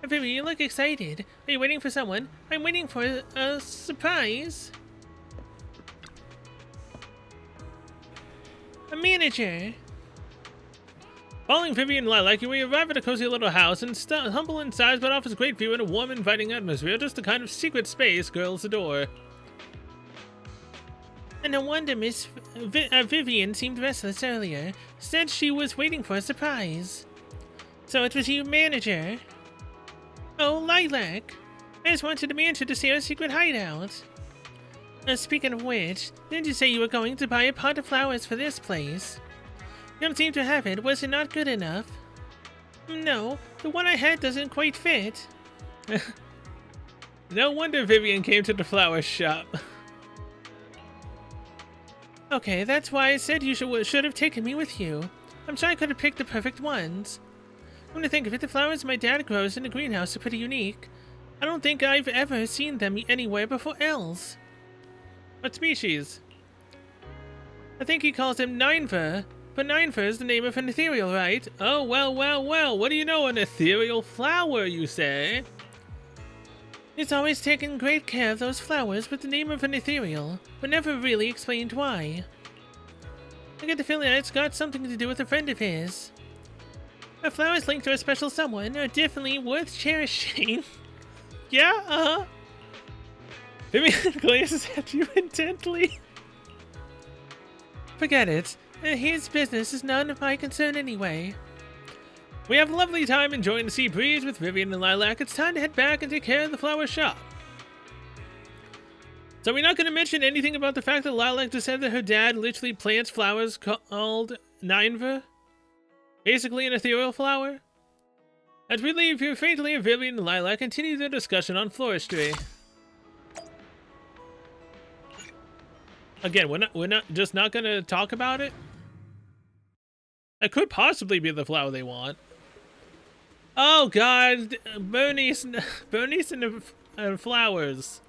Hey, Vivian, you look excited. Are you waiting for someone? I'm waiting for a surprise. A manager. Following Vivian and Lilac, we arrive at a cozy little house, and humble in size but offers great view and a warm, inviting atmosphere, just the kind of secret space girls adore. And no wonder Miss Vivian seemed restless earlier. Said she was waiting for a surprise. So it was you, manager? Oh, Lilac. I just wanted the manager to see our secret hideout. Speaking of which, didn't you say you were going to buy a pot of flowers for this place? You don't seem to have it. Was it not good enough? No, the one I had doesn't quite fit. No wonder Vivian came to the flower shop. Okay, that's why I said you should have taken me with you. I'm sure I could have picked the perfect ones. When I think of it, the flowers my dad grows in the greenhouse are pretty unique. I don't think I've ever seen them anywhere before else. What species? I think he calls them Nineveh, but Nineveh is the name of an ethereal, right? Oh, well, well, well, what do you know, an ethereal flower, you say? He's always taken great care of those flowers with the name of an ethereal, but never really explained why. I get the feeling that it's got something to do with a friend of his. Our flowers linked to a special someone are definitely worth cherishing. Yeah, Vivian glances at you intently. Forget it. His business is none of my concern anyway. We have a lovely time enjoying the sea breeze with Vivian and Lilac. It's time to head back and take care of the flower shop. So we're not going to mention anything about the fact that Lilac just said that her dad literally plants flowers called Nineveh? Basically an ethereal flower? As we leave here, faintly, Vivian and Lilac continue their discussion on floristry. Again, we're not just not gonna talk about it. It could possibly be the flower they want. Oh God, Bernice and the flowers.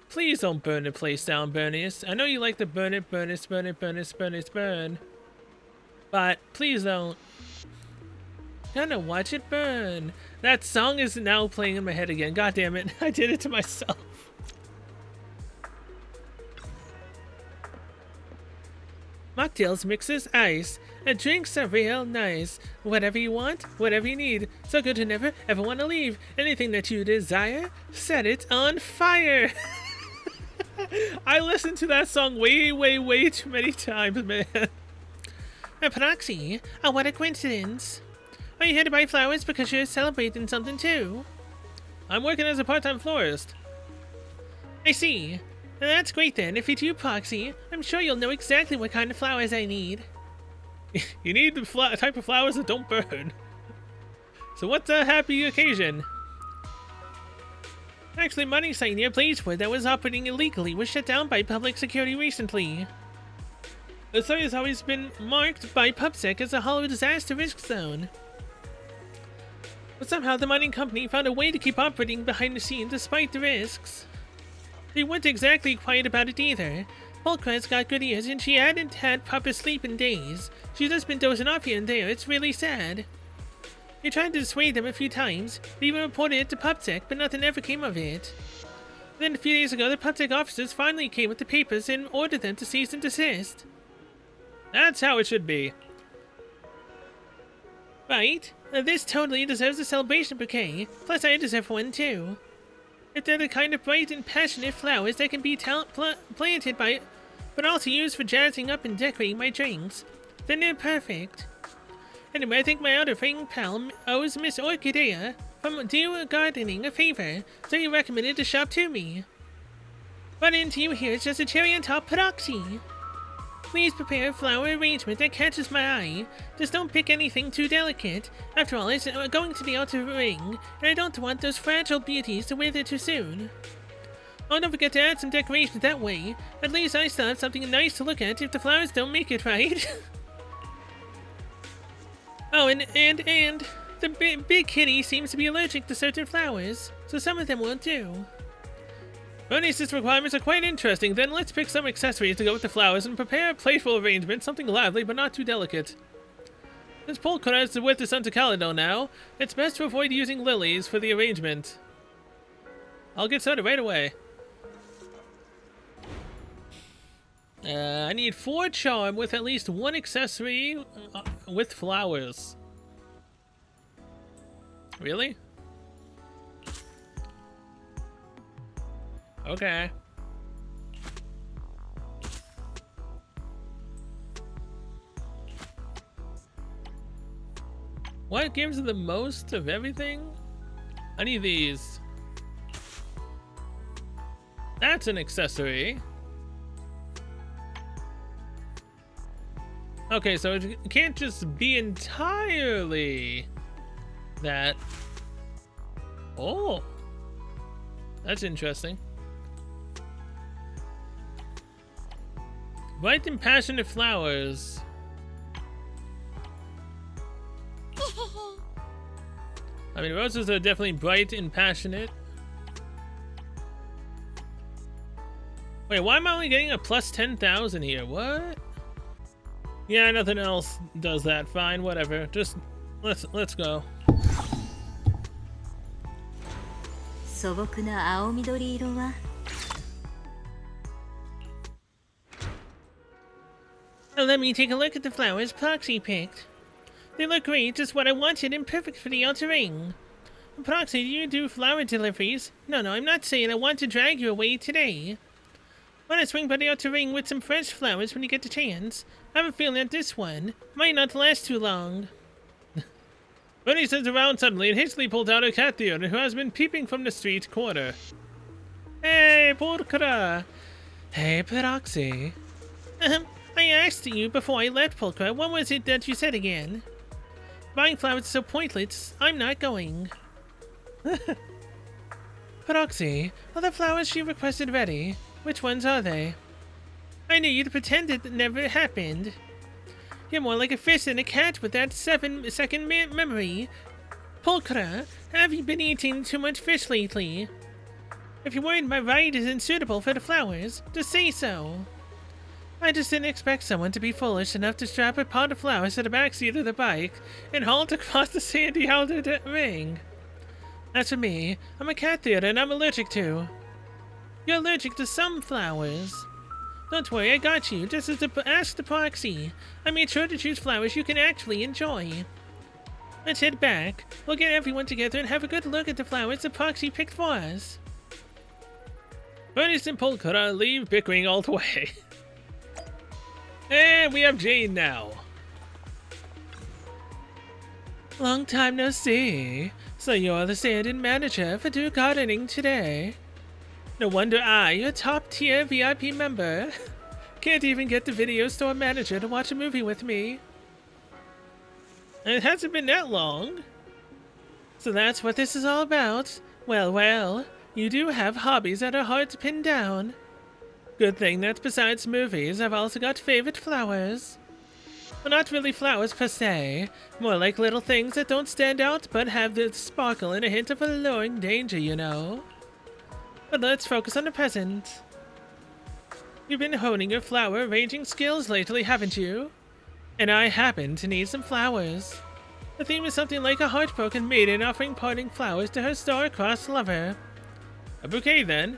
Please don't burn the place down, Bernice. I know you like to burn it, Bernice, burn it, Bernice, Bernice, burn. But please don't. Gonna watch it burn. That song is now playing in my head again. God damn it. I did it to myself. Mocktails mixes ice. And drinks are real nice. Whatever you want, whatever you need. So good to never ever want to leave. Anything that you desire, set it on fire. I listened to that song way too many times, man. Proxy, oh, what a coincidence. Are you here to buy flowers because you're celebrating something too? I'm working as a part-time florist. I see. That's great then. If you do, Proxy, I'm sure you'll know exactly what kind of flowers I need. You need the type of flowers that don't burn. So what's a happy occasion? Actually, money sign near Blazewood that was operating illegally was shut down by public security recently. The site has always been marked by PubSec as a hollow disaster risk zone. But somehow the mining company found a way to keep operating behind the scenes despite the risks. They weren't exactly quiet about it either. Polkra's got good ears and she hadn't had proper sleep in days. She's just been dozing off here and there. It's really sad. They tried to dissuade them a few times. They even reported it to PubSec, but nothing ever came of it. Then a few days ago, the PubSec officers finally came with the papers and ordered them to cease and desist. That's how it should be. Right? This totally deserves a celebration bouquet. Plus I deserve one too. If they're the kind of bright and passionate flowers that can be planted by, but also used for jazzing up and decorating my drinks, then they're perfect. Anyway, I think my outer ring pal owes Miss Orchidea from Do Gardening a favor, so he recommended to shop to me. But into you here is just a cherry on top proxy. Please prepare a flower arrangement that catches my eye. Just don't pick anything too delicate. After all, it's going to the outer ring, and I don't want those fragile beauties to wither too soon. Oh, don't forget to add some decorations that way. At least I still have something nice to look at if the flowers don't make it right. Oh, and the big kitty seems to be allergic to certain flowers, so some of them won't do. Bernice's requirements are quite interesting. Then let's pick some accessories to go with the flowers and prepare a playful arrangement, something lively but not too delicate. Since Polkara is with the Santa Calado now, it's best to avoid using lilies for the arrangement. I'll get started right away. I need 4 charm with at least 1 accessory with flowers. Really? Okay. What gives the most of everything? I need these. That's an accessory. Okay, so it can't just be entirely that. Oh, that's interesting. Bright and passionate flowers. I mean, roses are definitely bright and passionate. Wait, why am I only getting a plus 10,000 here? What? Yeah, nothing else does that. Fine, whatever. Just let's go. 素朴な青緑色は Let me take a look at the flowers Proxy picked. They look great, just what I wanted and perfect for the outer ring. Proxy, do you do flower deliveries? No, I'm not saying I want to drag you away today. Want to swing by the outer ring with some fresh flowers when you get the chance? I have a feeling that this one might not last too long. Bunny turns around suddenly and hastily pulls out a cat deer who has been peeping from the street corner. Hey, Polkara! Hey, Proxy. I asked you before I left, Polkara, what was it that you said again? Buying flowers is so pointless, I'm not going. Proxy, are the flowers she requested ready? Which ones are they? I knew you'd pretend it never happened. You're more like a fish than a cat with that 7-second memory. Polkara, have you been eating too much fish lately? If you're worried my ride isn't suitable for the flowers, just say so. I just didn't expect someone to be foolish enough to strap a pot of flowers to the back seat of the bike and haul it across the sandy outer ring. As for me, I'm a cat theater and I'm allergic to. You're allergic to some flowers. Don't worry, I got you. Just as ask the proxy. I made sure to choose flowers you can actually enjoy. Let's head back. We'll get everyone together and have a good look at the flowers the proxy picked for us. Bernice and Polka leave bickering all the way. And we have Jane now. Long time no see. So you're the stand-in manager for Do Gardening today. No wonder I, your top-tier VIP member, can't even get the video store manager to watch a movie with me. It hasn't been that long. So that's what this is all about. Well, well, you do have hobbies that are hard to pin down. Good thing that besides movies, I've also got favorite flowers. Well, not really flowers per se, more like little things that don't stand out but have the sparkle and a hint of alluring danger, you know. But let's focus on the present. You've been honing your flower arranging skills lately, haven't you? And I happen to need some flowers. The theme is something like a heartbroken maiden offering parting flowers to her star-crossed lover. A bouquet, then?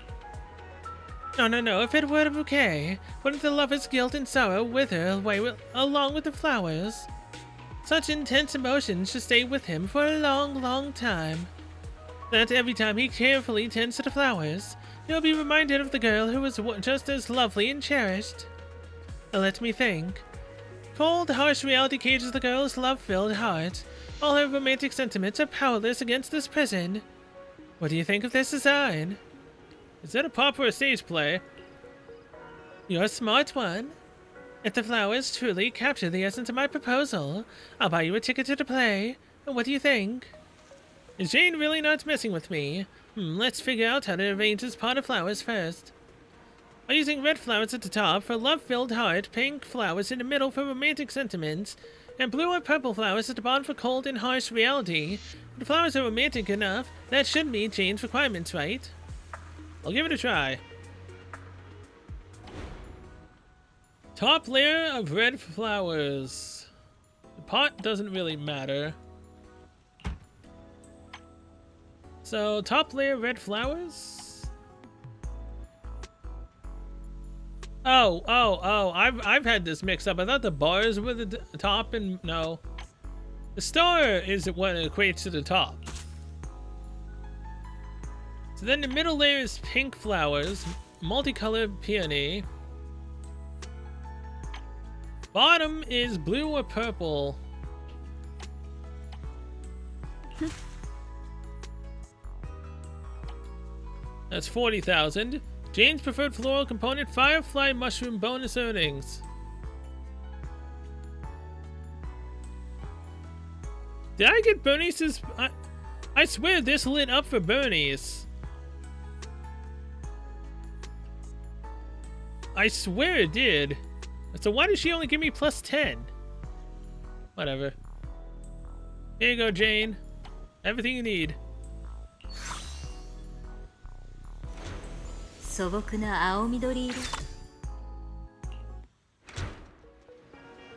No, if it were a bouquet, wouldn't the lover's guilt and sorrow wither away along with the flowers? Such intense emotions should stay with him for a long, long time. That every time he carefully tends to the flowers, he'll be reminded of the girl who was just as lovely and cherished. Now let me think. Cold, harsh reality cages the girl's love-filled heart. All her romantic sentiments are powerless against this prison. What do you think of this design? Is that a pop or a stage play? You're a smart one. If the flowers truly capture the essence of my proposal, I'll buy you a ticket to the play. What do you think? Is Jane really not messing with me? Let's figure out how to arrange this pot of flowers first. By using red flowers at the top for love-filled heart, pink flowers in the middle for romantic sentiments, and blue or purple flowers at the bottom for cold and harsh reality. If the flowers are romantic enough, that should meet Jane's requirements, right? I'll give it a try. Top layer of red flowers. The pot doesn't really matter. So, top layer red flowers? Oh, I've had this mixed up. I thought the bars were the top and no. The star is what equates to the top. So then the middle layer is pink flowers, multicolored peony. Bottom is blue or purple. That's 40,000. Jane's preferred floral component, Firefly Mushroom bonus earnings. Did I get Bernice's? I swear this lit up for Bernice. I swear it did. So why did she only give me plus 10? Whatever. Here you go, Jane. Everything you need. 素朴な青緑色。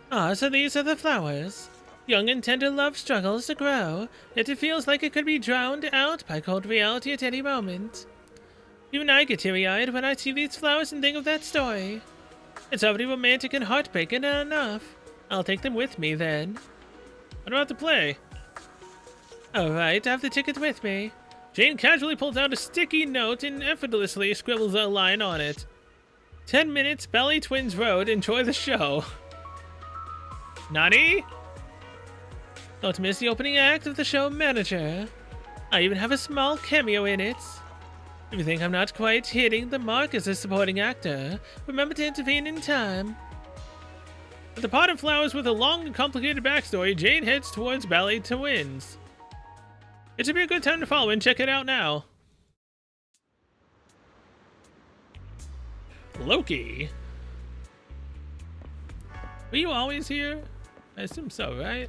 Ah, so these are the flowers. Young and tender love struggles to grow, yet it feels like it could be drowned out by cold reality at any moment. Even I get teary-eyed when I see these flowers and think of that story. It's already romantic and heartbreaking enough. I'll take them with me then. What about the play? Alright, I have the ticket with me. Jane casually pulls out a sticky note and effortlessly scribbles a line on it. 10 minutes, Belly Twins Road, enjoy the show. Nani? Don't miss the opening act of the show Manager. I even have a small cameo in it. If you think I'm not quite hitting the mark as a supporting actor, remember to intervene in time. With a pot of flowers with a long and complicated backstory, Jane heads towards Ballet Twins. It should be a good time to follow and check it out now. Loki? Were you always here? I assume so, right?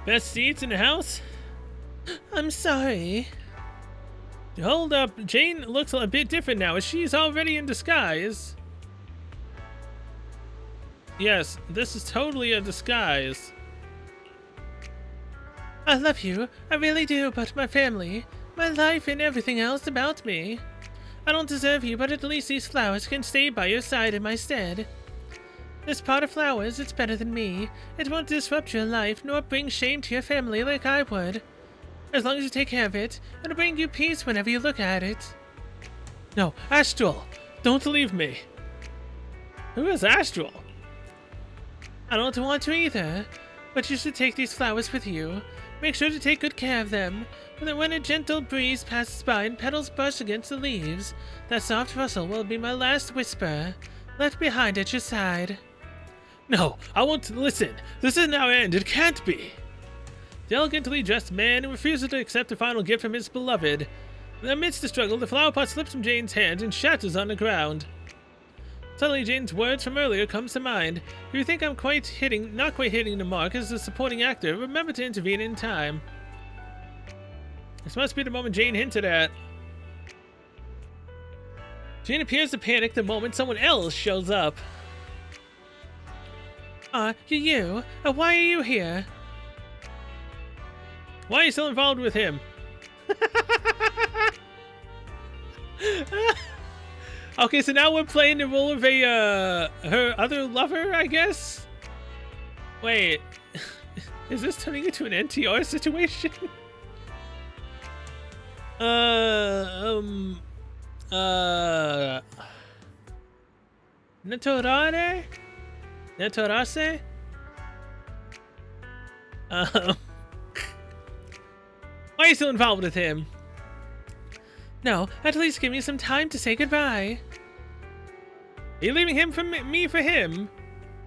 Best seats in the house? I'm sorry. Hold up, Jane looks a bit different now. She's already in disguise. Yes, this is totally a disguise. I love you, I really do, but my family, my life and everything else about me. I don't deserve you, but at least these flowers can stay by your side in my stead. This pot of flowers, it's better than me. It won't disrupt your life, nor bring shame to your family like I would. As long as you take care of it, it'll bring you peace whenever you look at it. No, Astral, don't leave me. Who is Astral? I don't want to either, but you should take these flowers with you. Make sure to take good care of them, so that when a gentle breeze passes by and petals brush against the leaves, that soft rustle will be my last whisper, left behind at your side. No, I won't listen. This isn't our end. It can't be. The elegantly dressed man refuses to accept the final gift from his beloved. Amidst the struggle, the flower pot slips from Jane's hand and shatters on the ground. Suddenly, Jane's words from earlier comes to mind. If you think I'm not quite hitting the mark as a supporting actor, remember to intervene in time. This must be the moment Jane hinted at. Jane appears to panic the moment someone else shows up. You? Why are you here? Why are you still involved with him? Okay, so now we're playing the role of her other lover, I guess? Wait, is this turning into an NTR situation? Naturare? Naturase? Why are you still involved with him? No, at least give me some time to say goodbye. Are you leaving him for me for him?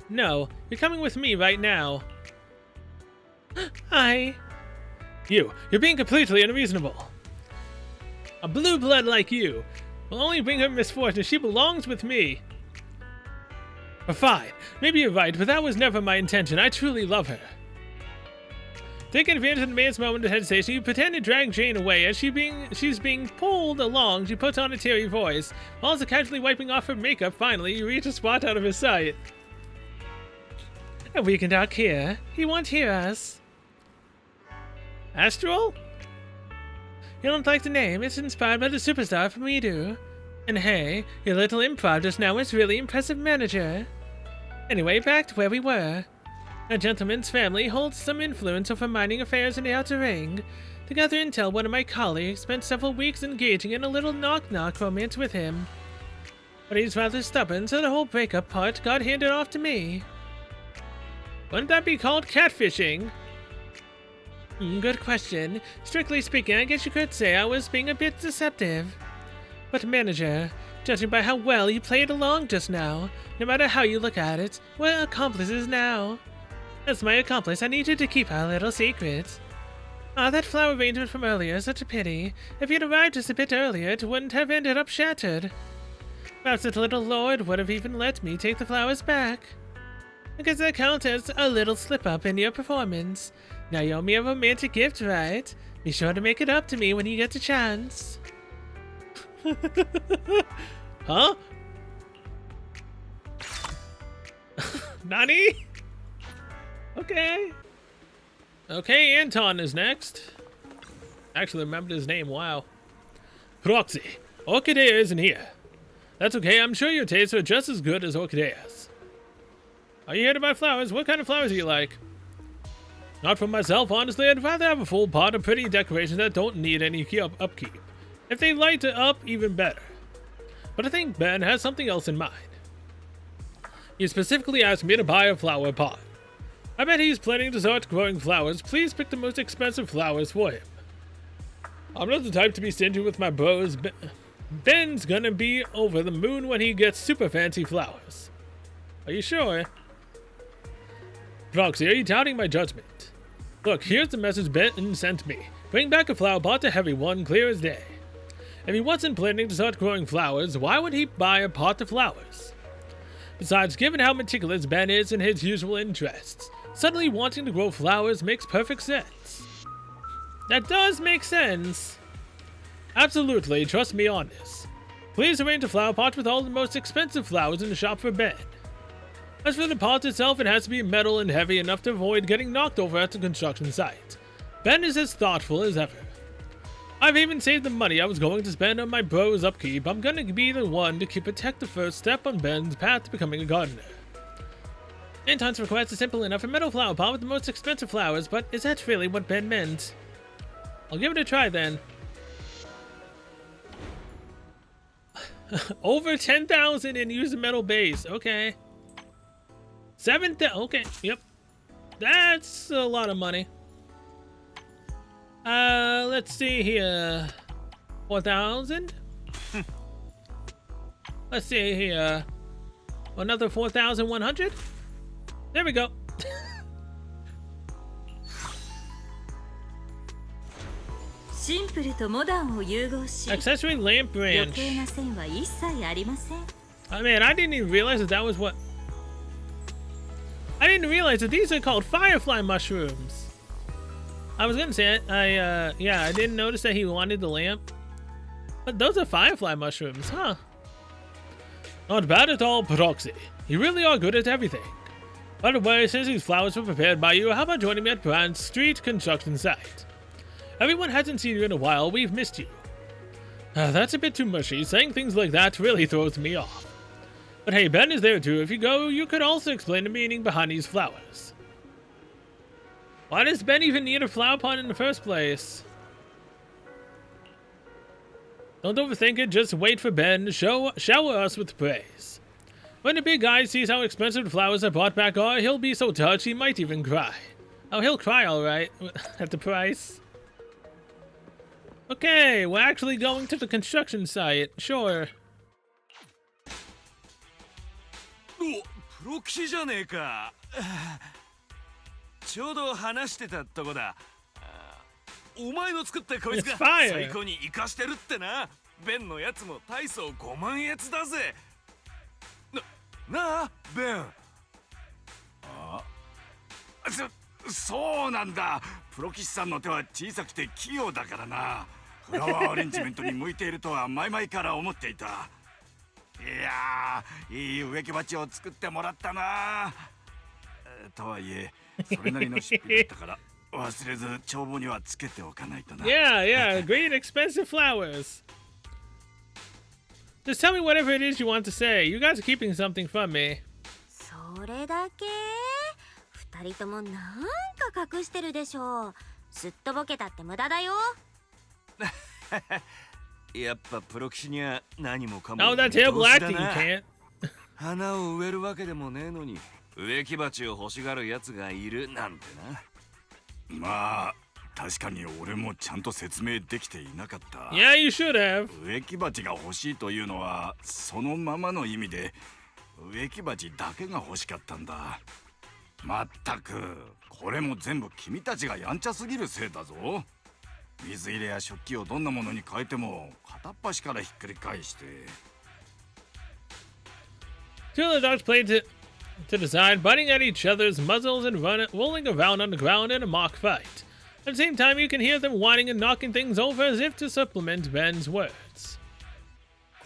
No, you're coming with me right now. You're being completely unreasonable. A blue blood like you will only bring her misfortune. She belongs with me. But fine, maybe you're right, but that was never my intention. I truly love her. Taking advantage of the man's moment of hesitation, you pretend to drag Jane away. As she's being pulled along, she puts on a teary voice. While also casually wiping off her makeup, finally, you reach a spot out of his sight. And we can talk here. He won't hear us. Astral? You don't like the name. It's inspired by the superstar from Edu. And hey, your little improv just now was really impressive, manager. Anyway, back to where we were. A gentleman's family holds some influence over mining affairs in the outer ring. To gather intel, one of my colleagues spent several weeks engaging in a little knock-knock romance with him. But he's rather stubborn, so the whole breakup part got handed off to me. Wouldn't that be called catfishing? Good question. Strictly speaking, I guess you could say I was being a bit deceptive. But manager, judging by how well you played along just now, no matter how you look at it, we're accomplices now. As my accomplice, I need you to keep our little secret. That flower arrangement from earlier is such a pity. If you'd arrived just a bit earlier, it wouldn't have ended up shattered. Perhaps the little lord would have even let me take the flowers back. I guess that counts as a little slip-up in your performance. Now you owe me a romantic gift, right? Be sure to make it up to me when you get the chance. Huh? Nani? Okay. Okay, Anton is next. Actually remembered his name, wow. Proxy, Orchidea isn't here. That's okay, I'm sure your tastes are just as good as Orchidea's. Are you here to buy flowers? What kind of flowers do you like? Not for myself, honestly. I'd rather have a full pot of pretty decorations that don't need any upkeep. If they light it up, even better. But I think Ben has something else in mind. He specifically asked me to buy a flower pot. I bet he's planning to start growing flowers. Please pick the most expensive flowers for him. I'm not the type to be stingy with my bros. Ben's gonna be over the moon when he gets super fancy flowers. Are you sure? Proxy, are you doubting my judgment? Look, here's the message Ben sent me. Bring back a flower pot to everyone, clear as day. If he wasn't planning to start growing flowers, why would he buy a pot of flowers? Besides, given how meticulous Ben is in his usual interests, suddenly wanting to grow flowers makes perfect sense. That does make sense. Absolutely, trust me on this. Please arrange a flower pot with all the most expensive flowers in the shop for Ben. As for the pot itself, it has to be metal and heavy enough to avoid getting knocked over at the construction site. Ben is as thoughtful as ever. I've even saved the money I was going to spend on my bro's upkeep. I'm gonna be the one to protect the first step on Ben's path to becoming a gardener. Anton's request is simple enough: a metal flower pot with the most expensive flowers, but is that really what Ben meant? I'll give it a try then. Over 10,000 and use a metal base. Okay. 7,000. Okay. Yep. That's a lot of money. Let's see here. 4,000. Let's see here. Another 4,100. There we go. Accessory lamp branch. Oh man, I didn't even realize that was what. I didn't realize that these are called firefly mushrooms. I was gonna say it. Yeah, I didn't notice that he wanted the lamp. But those are firefly mushrooms, huh? Not bad at all, Proxy. You really are good at everything. By the way, since these flowers were prepared by you, how about joining me at Brand Street construction site? Everyone hasn't seen you in a while. We've missed you. That's a bit too mushy. Saying things like that really throws me off. But hey, Ben is there too. If you go, you could also explain the meaning behind these flowers. Why does Ben even need a flower pot in the first place? Don't overthink it. Just wait for Ben to shower us with praise. When the big guy sees how expensive the flowers I brought back are, he'll be so touched he might even cry. Oh, he'll cry all right at the price. Okay, we're actually going to the construction site. Sure. プロ棋士じゃねえか。ちょうど話してたとこだ。お前の作ったこいつが It's fire. 最高に活かしてるってな。ベンのやつも大層5万円だぜ。なあ、ベン。そうなんだ。プロ棋士さんの手は小さくて器用だからな。フラワーアレンジメントに向いているとは前々から思っていた。いやー、いい植木鉢を作ってもらったな。とはいえ、それなりの出費だったから忘れず帳簿にはつけておかないとな。Yeah, great expensive flowers. Just tell me whatever it is you want to say. You guys are keeping something from me. それだけ？二人ともなんか隠してるでしょ。すっとぼけたって無駄だよ。やっぱプロ棋士には何もかも Oh, that's terrible acting, you can't. 花を植えるわけでもねえのに植木鉢を欲しがるやつがいるなんてな。まあ確かに俺もちゃんと説明できていなかった。 Yeah, you should have. 植木鉢が欲しいというのはそのままの意味で植木鉢だけが欲しかったんだ。まったくこれも全部君たちがやんちゃすぎるせいだぞ。水入れや食器をどんなものに変えても片っ端からひっくり返して。 Two of the dogs played to the side, butting at each other's muzzles and rolling around on the ground in a mock fight. At the same time, you can hear them whining and knocking things over as if to supplement Ben's words.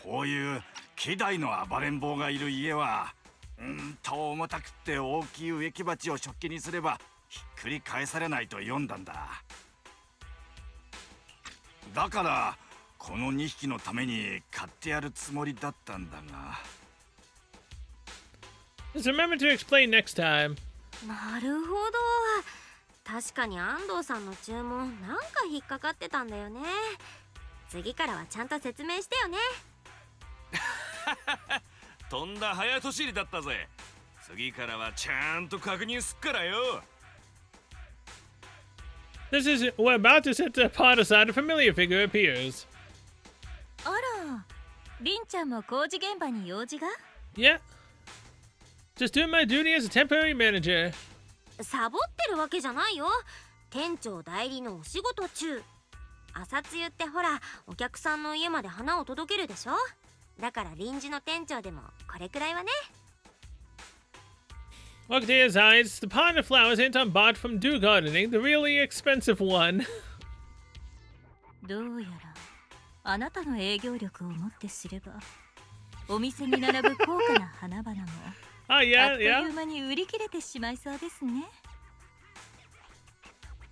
こういう希代の暴れん坊がいる家は重たくて大きい植木鉢を食器にすればひっくり返されないと読んだんだ。だからこの2匹のために買ってやるつもりだったんだが。 Just remember to explain next time. なるほど。確かに安藤さんの注文なんか引っかかってたんだよね。次からはちゃんと説明してよね。とんだ早とちりだったぜ。次からはちゃんと確認すっからよ。We're about to set the pot aside. A familiar figure appears. あら、りんちゃんも工事現場に用事が？ Yeah. Just doing my duty as a temporary manager. サボってるわけじゃないよ。店長代理のお仕事中。朝露ってほら、お客さんの家まで花を届けるでしょ。だから臨時の店長でもこれくらいはね。Look to his eyes. The pot of flowers Anton bought from Do Gardening, the really expensive one. どうやあなたの営業力をもってすれば、お店に並ぶ高価な花々も Oh あっ yeah, という yeah. 間に売り切れてしまいそうですね。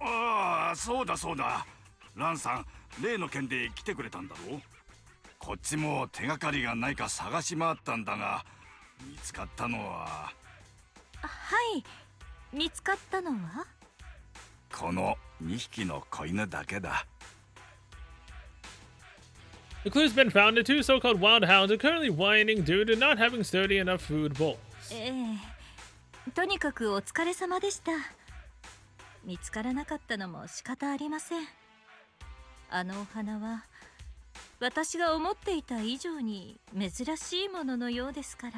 ああ、そうだそうだ。ランさん、例の件で来てくれたんだろう。こっちも手がかりがないか探し回ったんだが、見つかったのははい、見つかったのはこの2匹の子犬だけだ。 The clue's been found. The two so-called wild hounds are currently whining due to not having sturdy enough food bowls. とにかくお疲れ様でした。見つからなかったのも仕方ありません。あのお花は私が思っていた以上に珍しいもののようですから、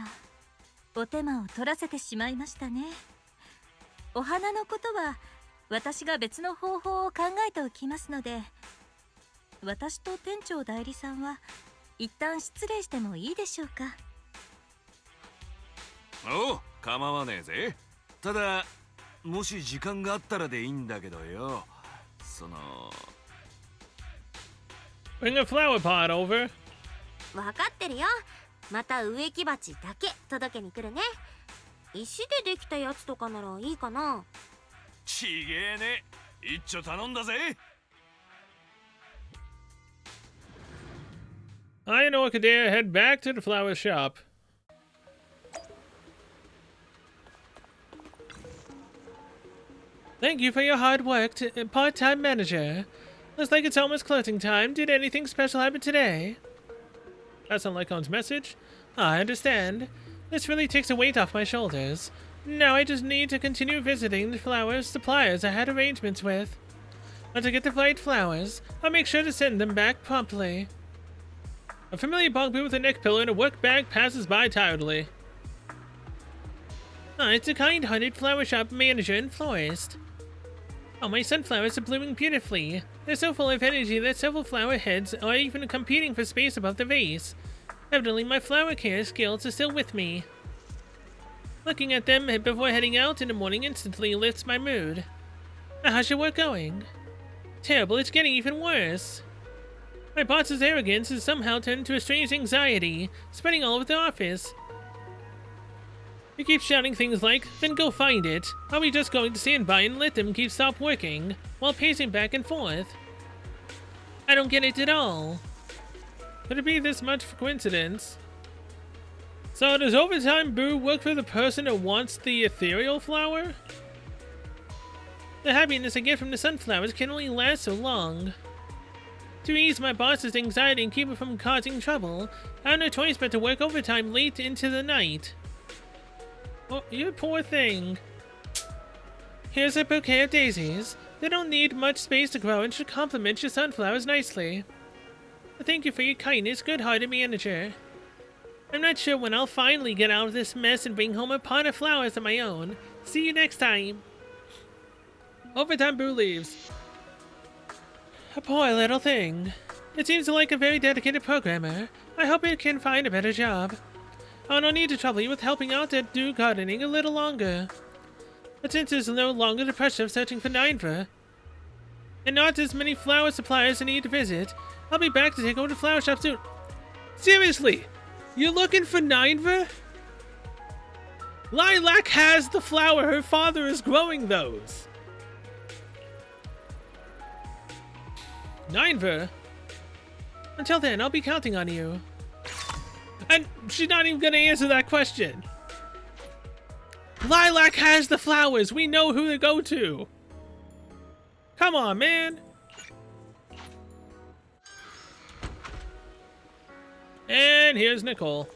お手間を取らせてしまいましたね。お花のことは私が別の方法を考えておきますので、私と店長代理さんは一旦失礼してもいいでしょうか。おう、構わねえぜ。ただもし時間があったらでいいんだけどよ、Bring a flower pot over. わかってるよ。また植木鉢だけ届けに来るね。石でできたやつとかならいいかな。ちげえね、一丁頼んだぜ。I and Orchidea head back to the flower shop. Thank you for your hard work, part-time manager. Looks like it's almost closing time. Did anything special happen today? That's not Lycon's message. I understand. This really takes a weight off my shoulders. Now I just need to continue visiting the flower suppliers I had arrangements with. Once I get the right flowers, I'll make sure to send them back promptly. A familiar bunk boot with a neck pillow and a work bag passes by tiredly. It's a kind-hearted flower shop manager and florist. Oh, my sunflowers are blooming beautifully. They're so full of energy that several flower heads are even competing for space above the vase. Evidently, my flower care skills are still with me. Looking at them before heading out in the morning instantly lifts my mood. How's your work going? Terrible, it's getting even worse. My boss's arrogance has somehow turned into a strange anxiety, spreading all over the office. He keeps shouting things like, "Then go find it." Are we just going to stand by and let them stop working, while pacing back and forth? I don't get it at all. Could it be this much of a coincidence? So does Overtime Boo work for the person who wants the ethereal flower? The happiness I get from the sunflowers can only last so long. To ease my boss's anxiety and keep her from causing trouble, I have no choice but to work overtime late into the night. Oh, you poor thing. Here's a bouquet of daisies. They don't need much space to grow and should complement your sunflowers nicely. Thank you for your kindness, good-hearted manager. I'm not sure when I'll finally get out of this mess and bring home a pot of flowers of my own. See you next time. Overtime Boo leaves. A poor little thing. It seems like a very dedicated programmer. I hope it can find a better job. I don't need to trouble you with helping out at do gardening a little longer. But since there's no longer the pressure of searching for Nineveh, and not as many flower suppliers I need to visit, I'll be back to take over the flower shop soon. Seriously? You're looking for Nineveh? Lilac has the flower. Her father is growing those. Nineveh? Until then, I'll be counting on you. And she's not even gonna answer that question. Lilac has the flowers. We know who to go to. Come on, man. And here's Nicole.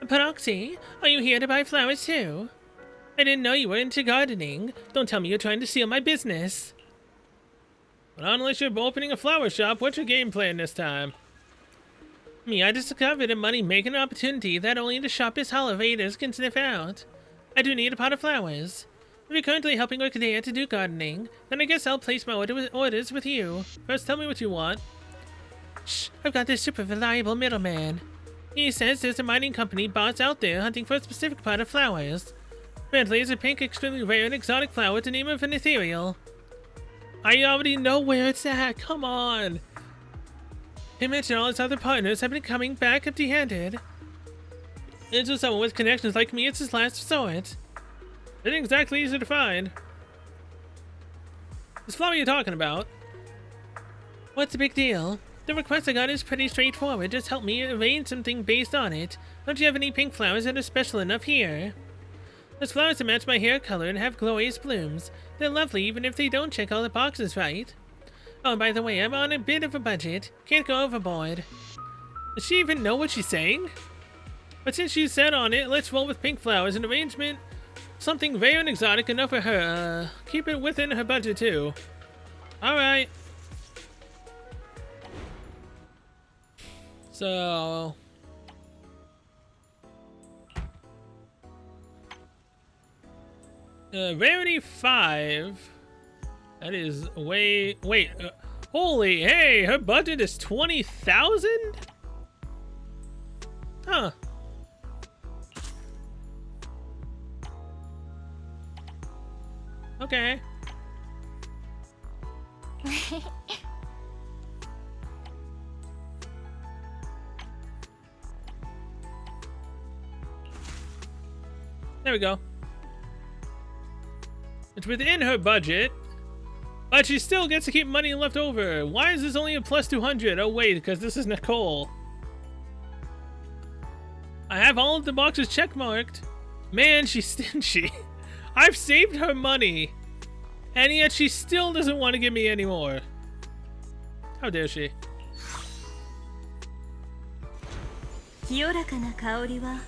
Proxy, are you here to buy flowers too? I didn't know you were into gardening. Don't tell me you're trying to steal my business. Well, unless you're opening a flower shop, what's your game plan this time? I discovered a money-making opportunity that only the sharpest Hollow-Vaders can sniff out. I do need a pot of flowers. If you're currently helping Orchidea to do gardening, then I guess I'll place my orders with you. First, tell me what you want. Shh, I've got this super reliable middleman. He says there's a mining company boss out there hunting for a specific pot of flowers. Apparently, it's a pink, extremely rare and exotic flower with the name of an ethereal. I already know where it's at. Come on. Him and all his other partners have been coming back empty-handed. It's just someone with connections like me, it's his last resort. It ain't exactly easy to find. This flower you're talking about? What's the big deal? The request I got is pretty straightforward. Just help me arrange something based on it. Don't you have any pink flowers that are special enough here? There's flowers that match my hair color and have glorious blooms. They're lovely even if they don't check all the boxes right. Oh, and by the way, I'm on a bit of a budget. Can't go overboard. Does she even know what she's saying? But since she's set on it, let's roll with pink flowers and arrangement. Something very exotic enough for her. Keep it within her budget too. Alright. So... rarity 5. That is way... Wait. Holy, hey, her budget is 20,000? Huh. Okay. There we go. It's within her budget, but she still gets to keep money left over. Why is this only a plus 200? Oh wait, because this is Nicole. I have all of the boxes checkmarked. Man, she's stingy. I've saved her money, and yet she still doesn't want to give me any more. How dare she? 清らかな香りは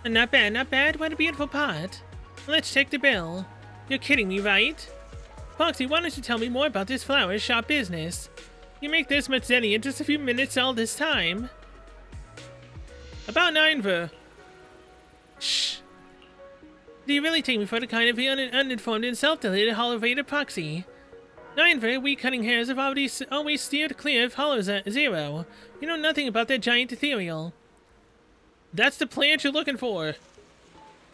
Not bad, not bad. What a beautiful pot. Let's check the bill. You're kidding me, right? Foxy, why don't you tell me more about this flower shop business? You make this much money in just a few minutes all this time. About 9 for... Shh. Do you really take me for the kind of uninformed and self-deleted hollow-rated proxy? 9 for we cutting hairs have always steered clear of hollow zero. You know nothing about that giant ethereal. That's the plant you're looking for.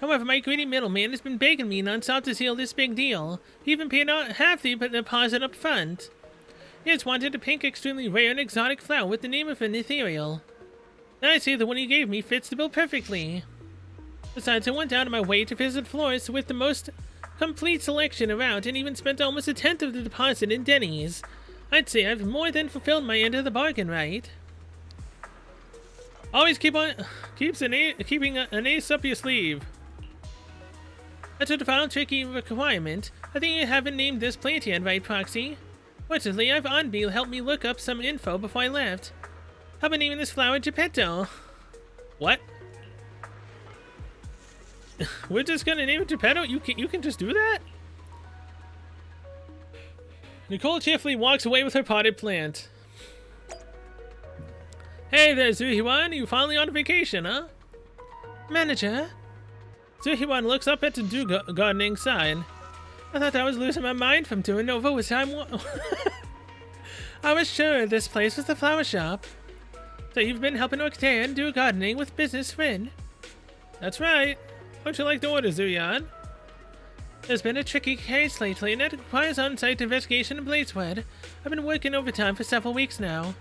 However, my greedy middleman has been begging me non-stop to seal this big deal. He even paid out half the deposit up front. He has wanted a pink, extremely rare and exotic flower with the name of an ethereal. And I say the one he gave me fits the bill perfectly. Besides, I went out of my way to visit florists with the most complete selection around and even spent almost a tenth of the deposit in Denny's. I'd say I've more than fulfilled my end of the bargain, right? Always keeping an ace up your sleeve. That's the final tricky requirement. I think you haven't named this plant yet, right, Proxy? Fortunately, I've Anbi help me look up some info before I left. How about naming this flower Geppetto? What? We're just gonna name it Geppetto? You can just do that? Nicole cheerfully walks away with her potted plant. Hey there, Zuhiwan, you finally on vacation, huh? Manager? Zuhiwan looks up at the gardening sign. I thought I was losing my mind from doing overtime. I was sure this place was the flower shop. So you've been helping Octane do gardening with business friend? That's right. How'd you like the order, Zuyan? There's been a tricky case lately, and it requires on-site investigation and Blazewood. I've been working overtime for several weeks now.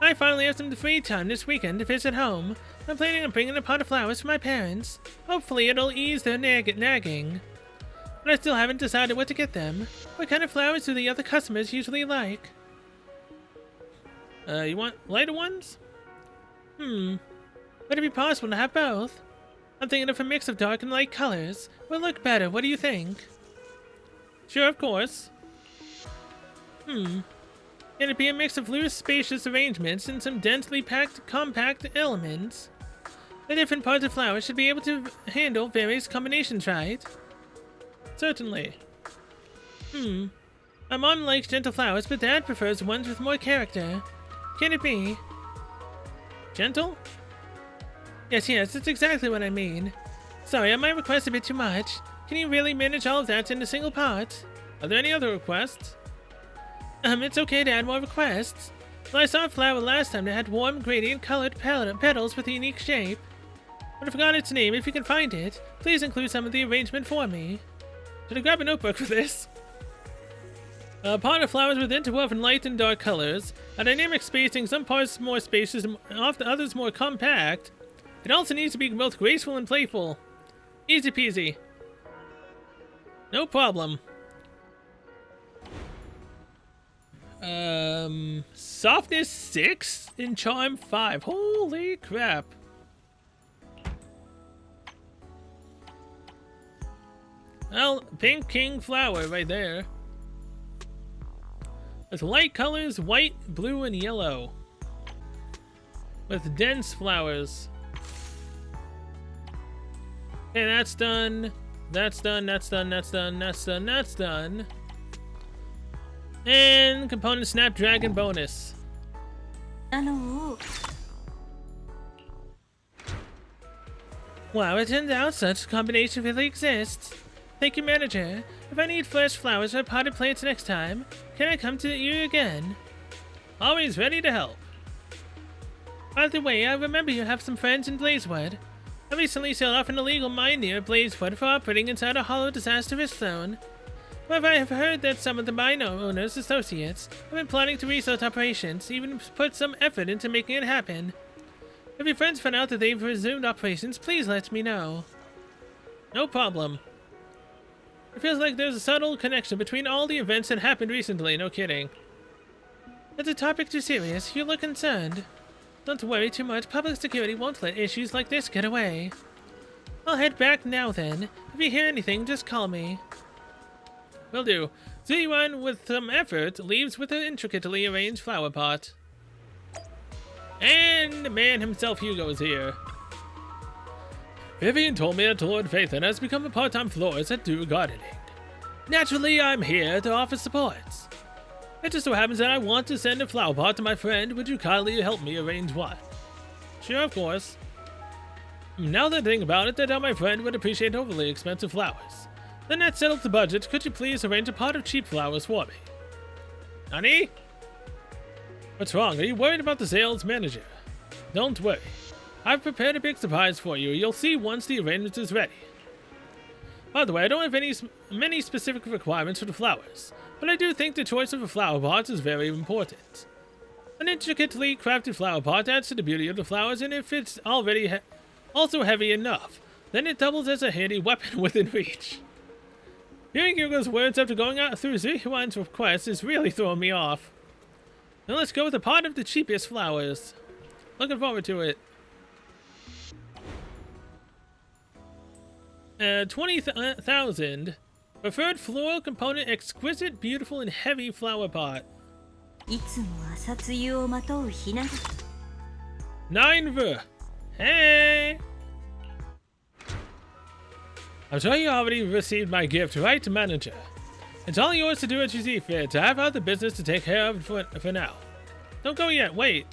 I finally have some free time this weekend to visit home. I'm planning on bringing a pot of flowers for my parents. Hopefully it'll ease their nagging. But I still haven't decided what to get them. What kind of flowers do the other customers usually like? You want lighter ones? Would it be possible to have both? I'm thinking of a mix of dark and light colors. Will look better, what do you think? Sure, of course. It'd be a mix of loose, spacious arrangements and some densely packed, compact elements. The different parts of flowers should be able to handle various combinations, right? Certainly. My mom likes gentle flowers, but Dad prefers ones with more character. Can it be? Gentle? Yes, that's exactly what I mean. Sorry, I might request a bit too much. Can you really manage all of that in a single pot? Are there any other requests? It's okay to add more requests. Well, I saw a flower last time that had warm, gradient colored petals with a unique shape. But I forgot its name. If you can find it, please include some of the arrangement for me. Should I grab a notebook for this? A pot of flowers with interwoven light and dark colors, a dynamic spacing, some parts more spacious, and others more compact. It also needs to be both graceful and playful. Easy peasy. No problem. Softness 6 and charm 5. Holy crap. Well, pink king flower right there. With light colors, white, blue, and yellow. With dense flowers. Okay, that's done. That's done, that's done, that's done, that's done, that's done. And component Snapdragon bonus. Wow, it turns out such a combination really exists. Thank you, manager. If I need fresh flowers or potted plants next time, can I come to you again? Always ready to help. By the way, I remember you have some friends in Blazewood. I recently sailed off an illegal mine near Blazewood for operating inside a hollow disastrous zone. However, I have heard that some of the mine owners' associates have been plotting to restart operations, even put some effort into making it happen. If your friends find out that they've resumed operations, please let me know. No problem. It feels like there's a subtle connection between all the events that happened recently, no kidding. Is the topic too serious? You look concerned. Don't worry too much, public security won't let issues like this get away. I'll head back now then. If you hear anything, just call me. Will do. Zuyuan, with some effort, leaves with an intricately arranged flower pot. And the man himself, Hugo, is here. Vivian told me that Lord Phaethon has become a part-time florist at Do Gardening. Naturally, I'm here to offer support. It just so happens that I want to send a flower pot to my friend. Would you kindly help me arrange one? Sure, of course. Now that I think about it, I doubt my friend would appreciate overly expensive flowers. Then that settles the budget. Could you please arrange a pot of cheap flowers for me? Nani? What's wrong? Are you worried about the sales manager? Don't worry. I've prepared a big surprise for you. You'll see once the arrangement is ready. By the way, I don't have many specific requirements for the flowers, but I do think the choice of a flower pot is very important. An intricately crafted flower pot adds to the beauty of the flowers, and if it's already also heavy enough, then it doubles as a handy weapon within reach. Hearing Hugo's words after going out through Zuyuan's request is really throwing me off. Now let's go with a pot of the cheapest flowers. Looking forward to it. 20,000. Preferred floral component, exquisite, beautiful, and heavy flower pot. いつも朝露をまとうひなが 9V. Hey! I'm sure you already received my gift, right, manager? It's all yours to do as you see fit. I have other business to take care of for now. Don't go yet, wait.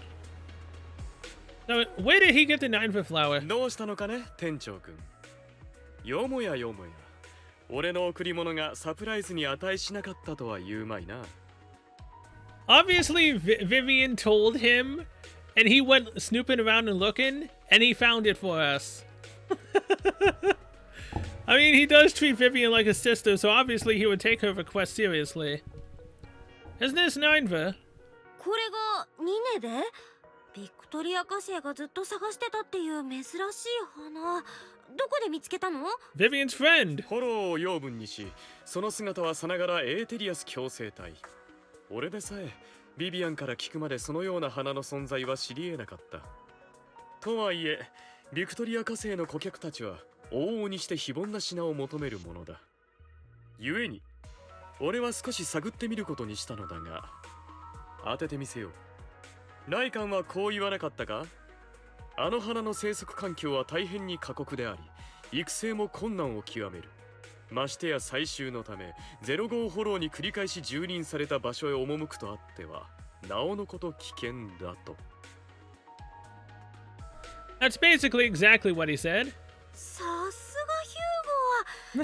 So, where did he get the 9V flower? どうしたのかね、店長くん。よもやよもや。俺の贈り物がサプライズに値しなかったとは言うまいな。Obviously, Vivian told him, and he went snooping around and looking, and he found it for us. I mean, he does treat Vivian like a sister, so obviously he would take her request seriously. Isn't this 9V? これが2ネでビクトリア火星がずっと探してたっていう珍しい花。どこで見つけたの？ Vivian's friend. フォローを養分にし、その姿はさながらエーテリアス共生体。俺でさえビビアンから聞くまでそのような花の存在は知り得なかった。とはいえ、ビクトリア火星の顧客たちは往々にして非凡な品を求めるものだ。故に、俺は少し探ってみることにしたのだが、当ててみせよう。ライカンはこう言わなかったか？あの花の生息環境は大変に過酷であり、育成も困難を極める。ましてや採集のため、0号フォローに繰り返し蹂躙された場所へ赴くとあっては、なおのこと危険だと。That's basically exactly what he said. さすがヒ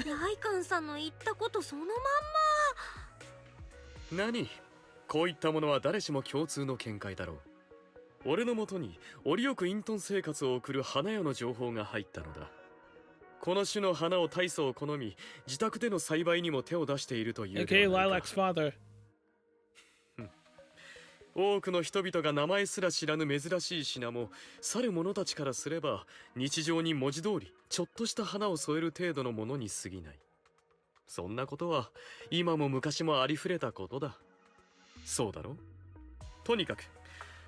ューゴはライカンさんの言ったことそのまんま。何？こういったものは誰しも共通の見解だろう。俺のもとに折よく隠遁生活を送る花屋の情報が入ったのだ。この種の花を大層好み、自宅での栽培にも手を出しているという。Okay, Lilac's father. 多くの人々が名前すら知らぬ珍しい品も、去る者たちからすれば日常に文字通りちょっとした花を添える程度のものに過ぎない。そんなことは今も昔もありふれたことだ。そうだろ。とにかく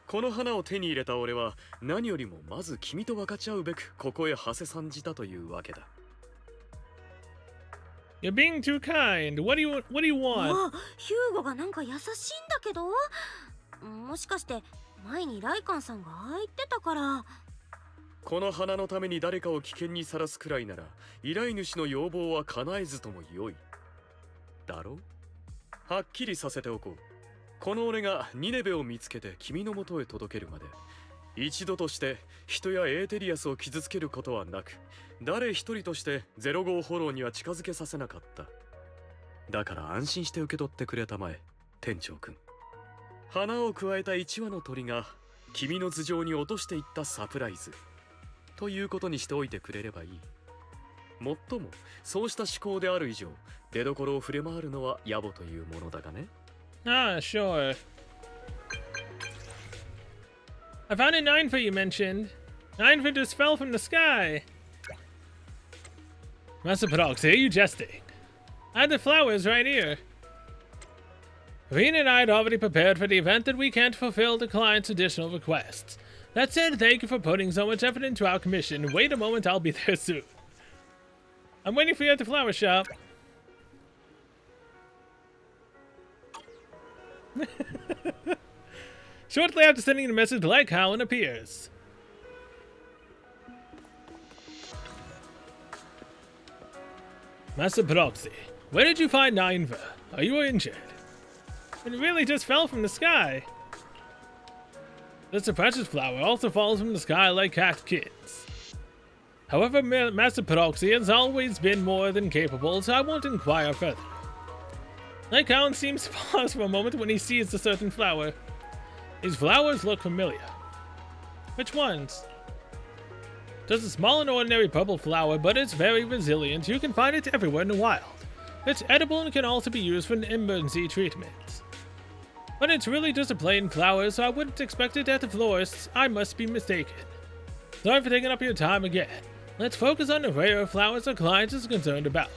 この花を手に入れた俺は何よりもまず君と分かち合うべくここへ馳せ参じたというわけだ。You're being too kind. What do you want? あ、ヒューゴがなんか優しいんだけど、もしかして前にライカンさんがああ言ってたから。この花のために誰かを危険にさらすくらいなら依頼主の要望は叶えずともよいだろう。はっきりさせておこう。この俺がニネベを見つけて君の元へ届けるまで一度として人やエーテリアスを傷つけることはなく、誰一人として0号フォローには近づけさせなかった。だから安心して受け取ってくれたまえ、店長くん。花を加えた1羽の鳥が君の頭上に落としていったサプライズということにしておいてくれればいい。もっともそうした思考である以上、出どころを触れ回るのは野暮というものだがね。Ah, sure. I found a 9-foot you mentioned. 9-foot just fell from the sky. Master Peroxy, are you jesting? I had the flowers right here. Rena and I had already prepared for the event that we can't fulfill the client's additional requests. That said, thank you for putting so much effort into our commission. Wait a moment, I'll be there soon. I'm waiting for you at the flower shop. Shortly after sending the message, Lycowan appears. Master Peroxy, where did you find Nineva? Are you injured? It really just fell from the sky. This precious flower also falls from the sky like cat kids. However, Master Peroxy has always been more than capable, so I won't inquire further. Lycowan seems to pause for a moment when he sees a certain flower. These flowers look familiar. Which ones? Just a small and ordinary purple flower, but it's very resilient. You can find it everywhere in the wild. It's edible and can also be used for emergency treatments. But it's really just a plain flower, so I wouldn't expect it at the florist's. I must be mistaken. Sorry for taking up your time again. Let's focus on the rare flowers our client is concerned about.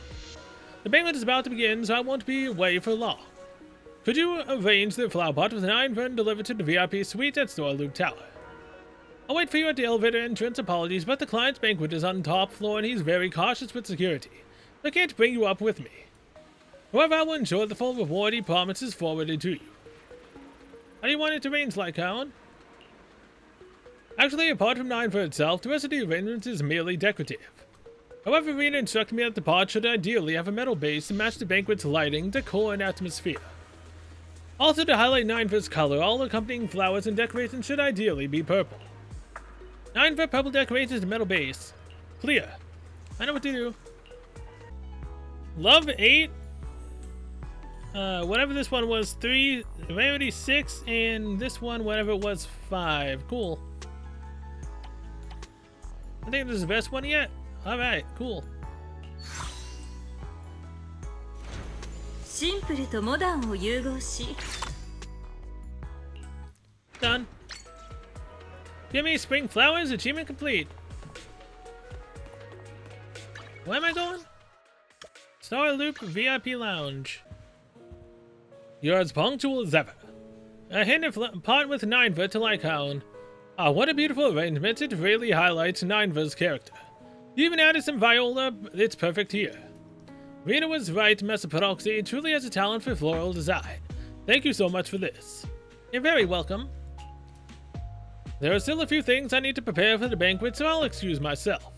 The banquet is about to begin, so I won't be away for long. Could you arrange the flower pot with an iron fern delivered to the VIP suite at Store Loop Tower? I'll wait for you at the elevator entrance. Apologies, but the client's banquet is on the top floor and he's very cautious with security. I can't bring you up with me. However, I will ensure the full reward he promises forwarded to you. How do you want it arranged, Lycowan? Actually, apart from Nineva itself, the rest of the arrangement is merely decorative. However, Rena instructed me that the pot should ideally have a metal base to match the banquet's lighting, decor, and atmosphere. Also, to highlight Nineva's color, all accompanying flowers and decorations should ideally be purple. 9-foot purple decorations and metal base. Clear. I know what to do. Love 8. Whatever this one was, 3. Rarity 6. And this one, whatever it was, 5. Cool. I think this is the best one yet. Alright, cool. シンプルとモダンを融合し Done. Give me spring flowers, achievement complete. Where am I going? Star Loop VIP Lounge. You're as punctual as ever. A hint of pot with Nineva to Lycowan. Ah, what a beautiful arrangement. It really highlights Nineva's character. You even added some viola. It's perfect here. Rena was right, Master Peroxy truly has a talent for floral design. Thank you so much for this. You're very welcome. There are still a few things I need to prepare for the banquet, so I'll excuse myself.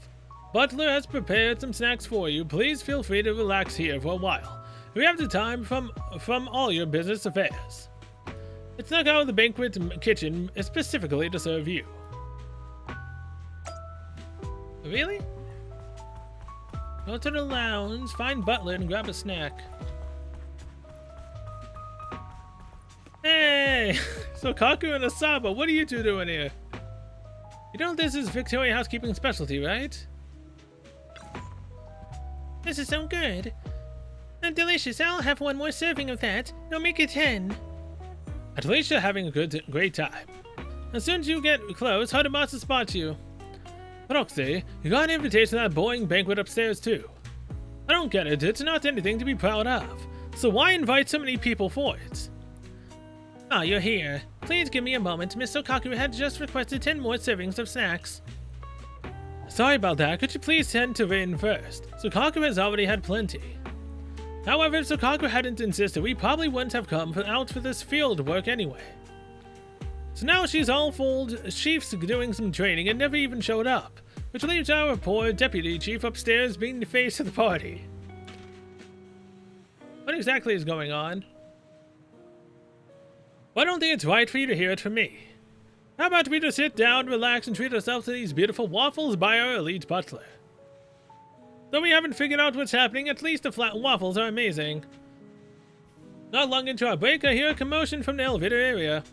Butler has prepared some snacks for you. Please feel free to relax here for a while. We have the time from all your business affairs. It's snuck out of the banquet kitchen specifically to serve you. Really? Go to the lounge, find Butler, and grab a snack. Hey! So Kaku and Asaba, what are you two doing here? You know this is Victoria housekeeping specialty, right? This is so good. And delicious. I'll have one more serving of that. Now make it 10. At least you're having a great time. As soon as you get close, Hadamatsu will spot you. Roxy, you got an invitation to that boring banquet upstairs too. I don't get it. It's not anything to be proud of. So why invite so many people for it? Ah, you're here. Please give me a moment. Miss Sokaku had just requested 10 more servings of snacks. Sorry about that. Could you please tend to in first? Sokaku has already had plenty. However, if Sokaku hadn't insisted, we probably wouldn't have come out for this field work anyway. So now she's all fooled. Chief's doing some training and never even showed up, which leaves our poor deputy chief upstairs being the face of the party. What exactly is going on? Well, I don't think it's right for you to hear it from me. How about we just sit down, relax, and treat ourselves to these beautiful waffles by our elite butler? Though we haven't figured out what's happening, at least the flat waffles are amazing. Not long into our break, I hear a commotion from the elevator area.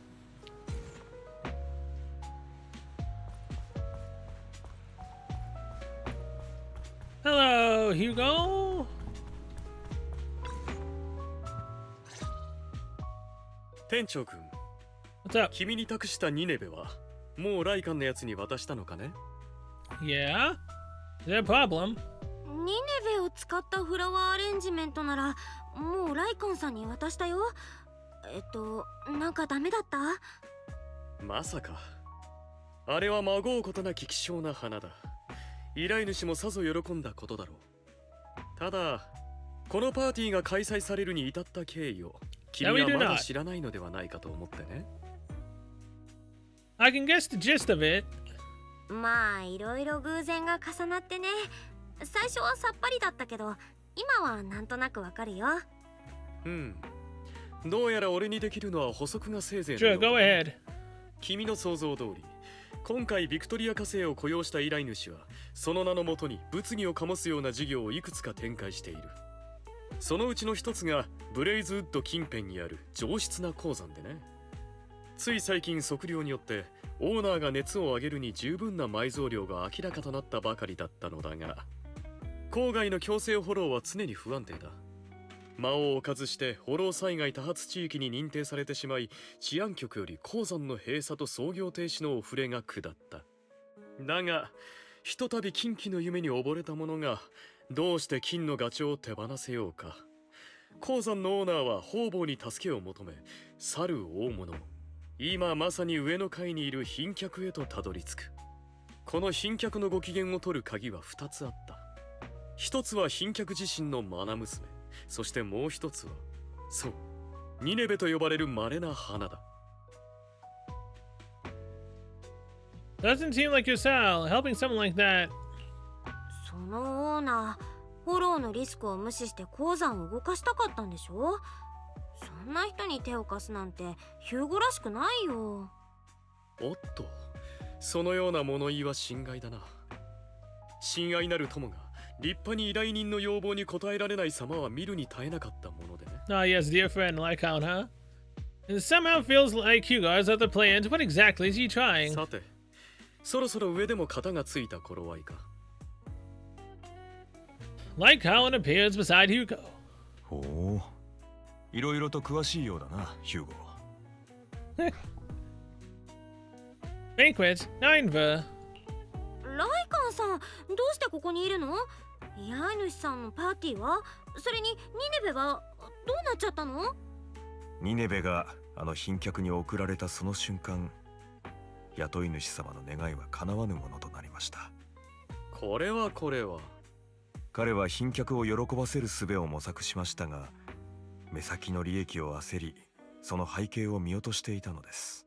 Hello, Hugo? 店長君、 What's up? 君に託したニネベはもうライカンのやつに渡したのかね？ Yeah? Is there a problem? ニネベを使ったフラワーアレンジメントならもうライコンさんに渡したよ。なんかダメだった？まさか。あれはまごうことなき希少な花だ。依頼主もさぞ喜んだことだろう。ただ、このパーティーが開催されるに至った経緯を君はまだ知らないのではないかと思ってね。I can guess the gist of it. まあいろいろ偶然が重なってね。最初はさっぱりだったけど今はなんとなくわかるよ。うん。どうやら俺にできるのは補足がせいぜい Sure, go ahead. 君の想像通り、今回ビクトリア火星を雇用した依頼主はその名のもとに物議を醸すような事業をいくつか展開している。そのうちの一つがブレイズウッド近辺にある上質な鉱山でね。つい最近測量によってオーナーが熱を上げるに十分な埋蔵量が明らかとなったばかりだったのだが、郊外の強制フォローは常に不安定だ。魔を置かずしてフォロー災害多発地域に認定されてしまい、治安局より鉱山の閉鎖と操業停止のお触れが下った。だがひとたび金器の夢に溺れた者がどうして金のガチョウを手放せようか。鉱山のオーナーは方々に助けを求め、去る大物、今まさに上の階にいる賓客へとたどり着く。この賓客のご機嫌を取る鍵は2つあった。一つは賓客自身の愛娘、そしてもう一つは、そう、ニネベと呼ばれる稀な花だ。Doesn't seem like you're Sal. Helping someone like that. そのオーナー、フォローのリスクを無視して鉱山を動かしたかったんでしょ？そんな人に手を貸すなんてヒューゴらしくないよ。おっと、そのような物言いは心外だな。親愛なる友が立派に依頼人の要望に応えられない様は見るに耐えなかったものでね。Ah, yes, dear friend, Lycon, huh? It somehow feels like Hugo has other plans. What exactly is he trying? さて、そろそろ上でも型がついた頃合いか。Lycon appears beside Hugo. ほう、いろいろと詳しいようだな、ヒューゴ。Banquet, Nineva. ライカンさん、どうしてここにいるの？依頼主さんのパーティーは？それにニネベはどうなっちゃったの？ニネベがあの賓客に送られたその瞬間、雇い主様の願いは叶わぬものとなりました。これは彼は賓客を喜ばせる術を模索しましたが、目先の利益を焦り、その背景を見落としていたのです。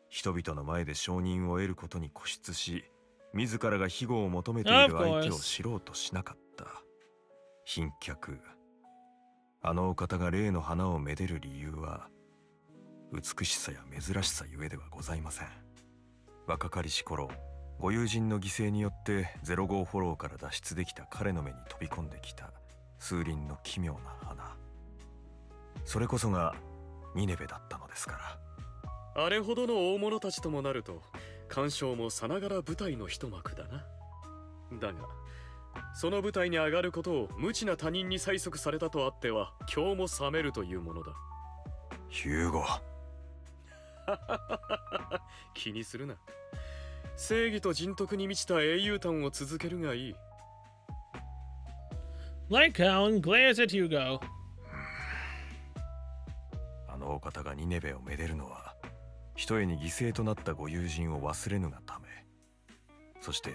人々の前で承認を得ることに固執し、自らが庇護を求めている相手を知ろうとしなかった賓客。あのお方が例の花をめでる理由は、美しさや珍しさゆえではございません。若かりし頃、ご友人の犠牲によって05フォローから脱出できた彼の目に飛び込んできた数輪の奇妙な花。それこそがニネベだったのですから。あれほどの大物たちともなると干渉もさながら舞台の一幕だな。だがその舞台に上がることを無知な他人に催促されたとあっては今日も冷めるというものだ。ヒューゴ、気にするな。正義と人徳に満ちた英雄譚を続けるがいい。Lycaon glares at Hugo. あのお方がニネベをめでるのは、ひとえに犠牲となったご友人を忘れぬがため、そして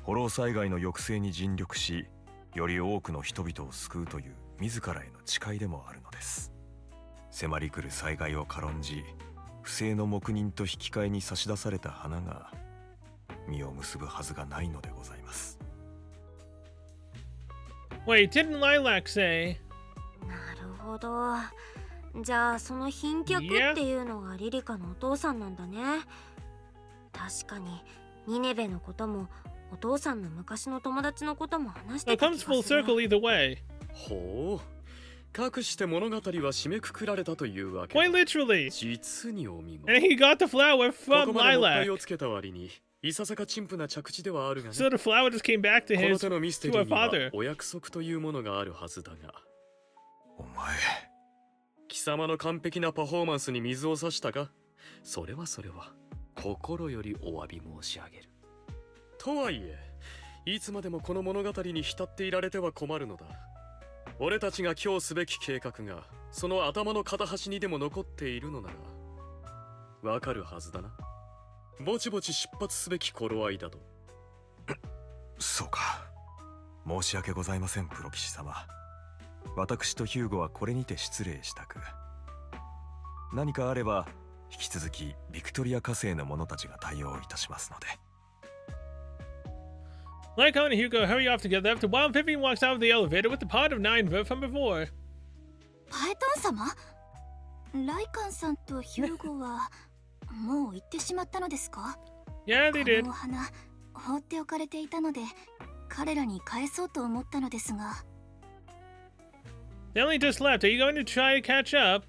フォロー災害の抑制に尽力し、より多くの人々を救うという自らへの誓いでもあるのです。迫り来る災害を軽んじ、不正の黙認と引き換えに差し出された花が実を結ぶはずがないのでございます。Wait, didn't Lilac say? なるほど。じゃあその賓客っていうのがリリカのお父さんなんだね。確かにニネベのこともお父さんの昔の友達のことも話してた It 気 comes がする。 full circle either way. ほう、かくして物語は締めくくられたというわけだ。 Quite literally. 実にお見事。 And he got the flower こ from こまでもったい Lilac. をつけた割にいささか陳腐な着地ではあるがね。 So the flower just came back to この his 手のミステ to リ her ーには father. お約束というものがあるはずだが、お前、貴様の完璧なパフォーマンスに水を差したか。それは心よりお詫び申し上げる。とはいえいつまでもこの物語に浸っていられては困るのだ。俺たちが今日すべき計画がその頭の片端にでも残っているのならわかるはずだな。ぼちぼち出発すべき頃合いだと。そうか。申し訳ございません、プロ騎士様。私とヒューゴはこれにて失礼したく。何かあれば引き続きビクトリア火星の者たちが対応いたしますので。Lycaon and Hugo hurry off together after while Vivian walks out of the elevator with the pod of 9 from before. パエトン様、ライカンさんとヒューゴはもう行ってしまったのですか？ Yeah, they こ did. のお花放っておかれていたので彼らに返そうと思ったのですが。 They only just left. Are you going to try to catch up?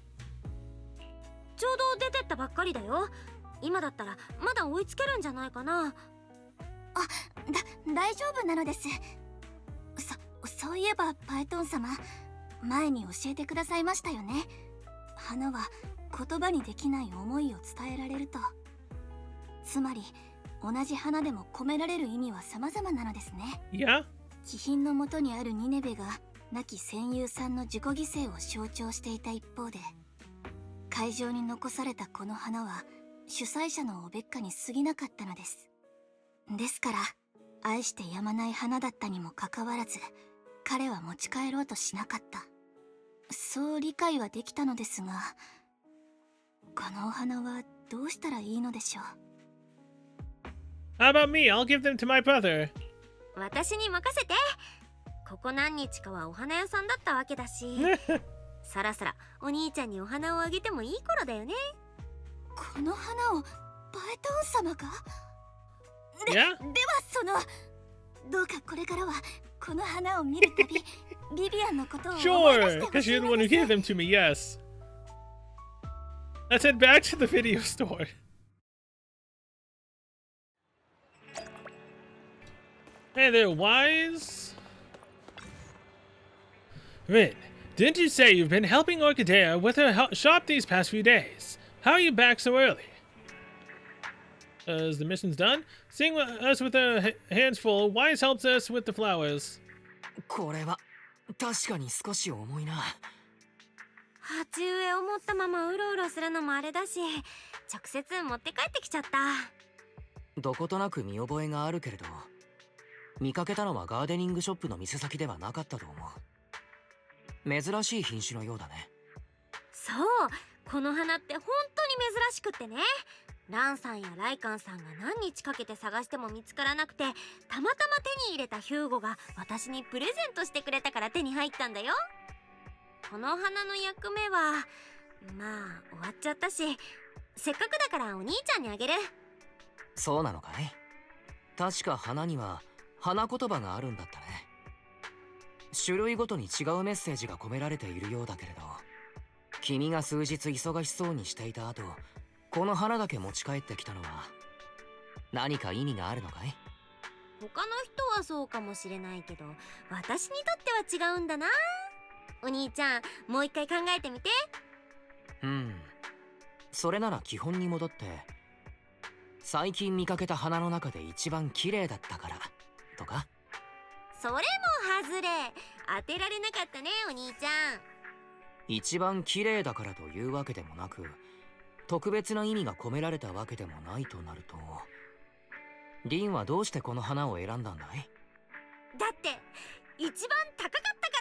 ちょうど出てったばっかりだよ。今だったらまだ追いつけるんじゃないかな。大丈夫なのです。そういえばパエトン様、前に教えてくださいましたよね。花は言葉にできない思いを伝えられると。つまり同じ花でも込められる意味は様々なのですね。Yeah? 気品のもとにあるニネベが亡き戦友さんの自己犠牲を象徴していた一方で、会場に残されたこの花は主催者のおべっかに過ぎなかったのです。ですから愛してやまない花だったにもかかわらず彼は持ち帰ろうとしなかった。そう理解はできたのですが、このお花はどうしたらいいのでしょう。 How about me? I'll give them to my brother. 私に任せて。ここ何日かはお花屋さんだったわけだしそろそろお兄ちゃんにお花をあげてもいい頃だよね。この花をパエトン様が？ Yeah? ではどうかこれからはこの花を見るたびビビアンのことを思い出 Sure, してほ because しい you're the の one who です。 gave them to me, yes. Let's head back to the video store. Hey there, Wise. Rin, didn't you say you've been helping Orchidea with her shop these past few days? How are you back so early? As the mission's done, seeing us with our hands full, Wise helps us with the flowers. これは確かに少し重いな。鉢植えを持ったままうろうろするのもあれだし、直接持って帰ってきちゃった。どことなく見覚えがあるけれど、見かけたのはガーデニングショップの店先ではなかったと思う。珍しい品種のようだね。そう、この花って本当に珍しくってね。ランさんやライカンさんが何日かけて探しても見つからなくて、たまたま手に入れたヒューゴが私にプレゼントしてくれたから手に入ったんだよ。この花の役目はまあ終わっちゃったし、せっかくだからお兄ちゃんにあげる。そうなのかい？確か花には花言葉があるんだったね。種類ごとに違うメッセージが込められているようだけれど、君が数日忙しそうにしていた後、この花だけ持ち帰ってきたのは何か意味があるのかい？他の人はそうかもしれないけど、私にとっては違うんだな。お兄ちゃん、もう一回考えてみて。それなら基本に戻って、最近見かけた花の中で一番綺麗だったからとか。それも外れ。当てられなかったね、お兄ちゃん。一番綺麗だからというわけでもなく、特別な意味が込められたわけでもないとなると、リンはどうしてこの花を選んだんだい？だって一番高かったか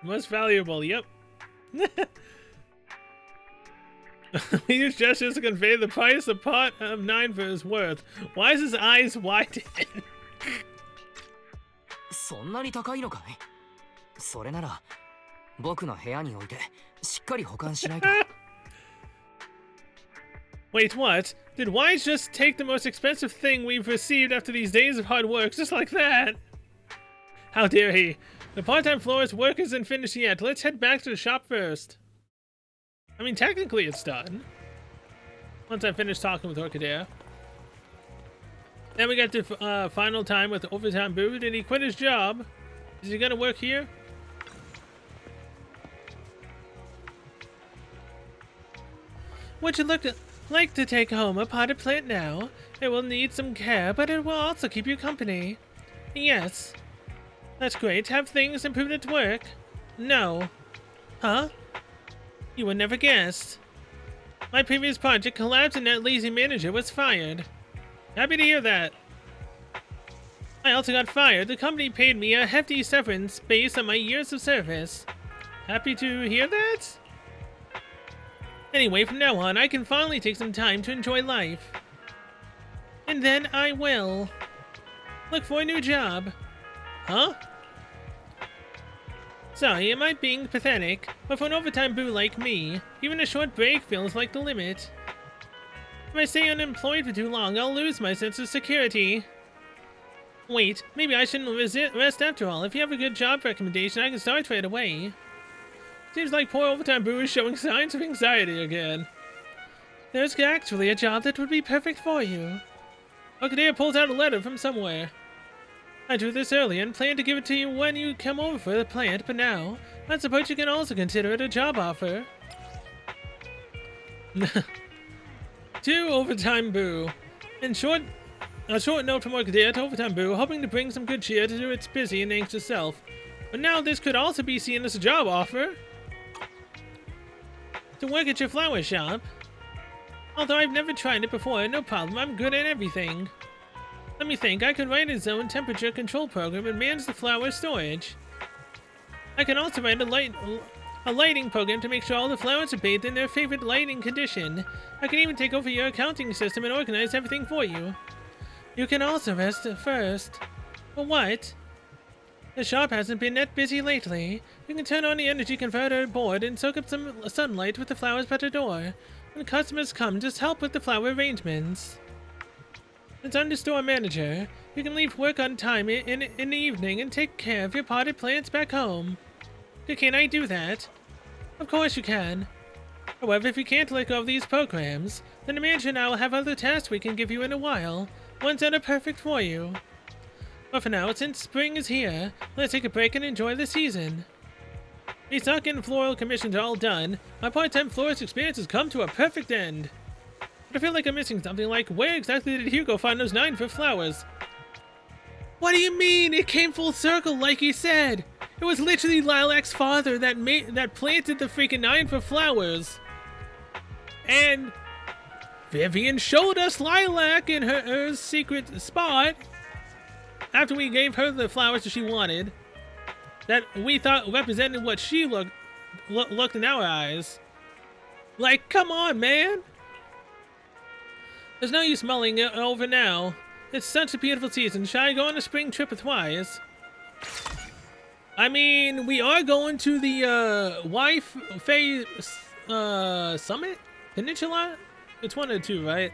ら。 Most valuable, yep. Use gestures to convey the price a pot of 9 for his worth. Why is his eyes widen? そんなに高いのかい？それなら僕の部屋に置いてしっかり保管しないと。Wait, what? Did Wise just take the most expensive thing we've received after these days of hard work, just like that? How dare he? The part-time florist work isn't finished yet. Let's head back to the shop first. I mean, technically it's done. Once I finish talking with Orchidea. Then we got the final time with Overtime Boo. Did he quit his job? Is he gonna work here? Would you like to take home a potted plant now? It will need some care, but it will also keep you company. Yes. That's great. Have things improved at work? No. Huh? You would never guess. My previous project collapsed and that lazy manager was fired. Happy to hear that. I also got fired. The company paid me a hefty severance based on my years of service. Happy to hear that? Anyway, from now on, I can finally take some time to enjoy life. And then I will look for a new job. Huh? Sorry, am I being pathetic? But for an overtime boo like me, even a short break feels like the limit. If I stay unemployed for too long, I'll lose my sense of security. Wait, maybe I shouldn't rest after all. If you have a good job recommendation, I can start right away. Seems like poor overtime boo is showing signs of anxiety again. There's actually a job that would be perfect for you. Okadea pulls out a letter from somewhere. I drew this earlier and planned to give it to you when you come over for the plant, but now, I suppose you can also consider it a job offer. To Overtime Boo. A short note from Orchidea to Overtime Boo, hoping to bring some good cheer to its busy and anxious self. But now this could also be seen as a job offer. To work at your flower shop. Although I've never tried it before, no problem, I'm good at everything. Let me think, I could write a zone temperature control program and manage the flower storage. I can also write a lighting program to make sure all the flowers are bathed in their favorite lighting condition. I can even take over your accounting system and organize everything for you. You can also rest first. But what? The shop hasn't been that busy lately. You can turn on the energy converter board and soak up some sunlight with the flowers by the door. When customers come, just help with the flower arrangements. As under store manager, you can leave work on time in the evening and take care of your potted plants back home. Can I do that? Of course you can. However, if you can't let go of these programs, then the manager and I will have other tasks we can give you in a while, ones that are perfect for you. But for now, since spring is here, let's take a break and enjoy the season. The stock and floral commissions are all done. My part-time florist experience has come to a perfect end. But I feel like I'm missing something, like where exactly did Hugo find those 9 for flowers? What do you mean? It came full circle like he said. It was literally Lilac's father that planted the freaking 9 for flowers. And Vivian showed us Lilac in her secret spot after we gave her the flowers that she wanted, that we thought represented what she looked in our eyes. Like, come on, man. There's no use mulling it over now. It's such a beautiful season. Shall I go on a spring trip with Wise? I mean, we are going to the Fae Summit? Peninsula? It's one of the two, right?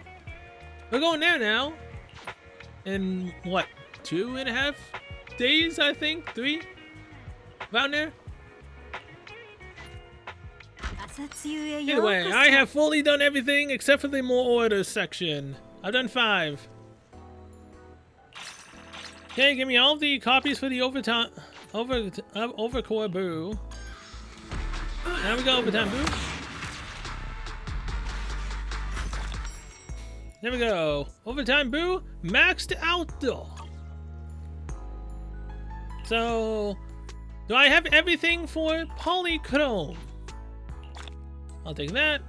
We're going there now. In what, 2.5 days, I think? 3? Around there? 殺ゆえようこ Anyway, そ I have fully done everything except for the more orders section. I've done 5. Okay, give me all the copies for the overcore boo. Now we go overtime boo. There we go. Overtime boo, maxed out though. So, do I have everything for polychrome? I'll take that.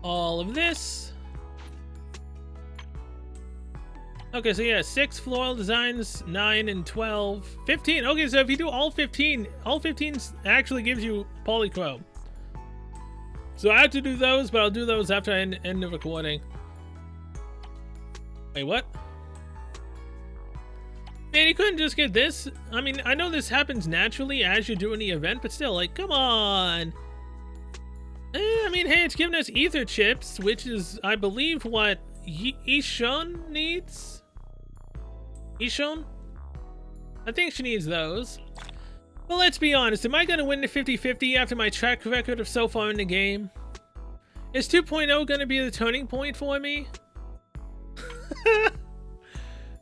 All of this. Okay, so yeah, 6 floral designs, 9 and 12, 15. Okay, so if you do all 15 actually gives you polychrome. So I have to do those, but I'll do those after I end the recording. Wait, what? Man, you couldn't just get this? I mean, I know this happens naturally as you're doing the event, but still, like, come on. I mean, hey, it's giving us ether chips, which is, I believe, what Ishon needs? Ishon? I think she needs those. Well, let's be honest. Am I going to win the 50-50 after my track record of so far in the game? Is 2.0 going to be the turning point for me?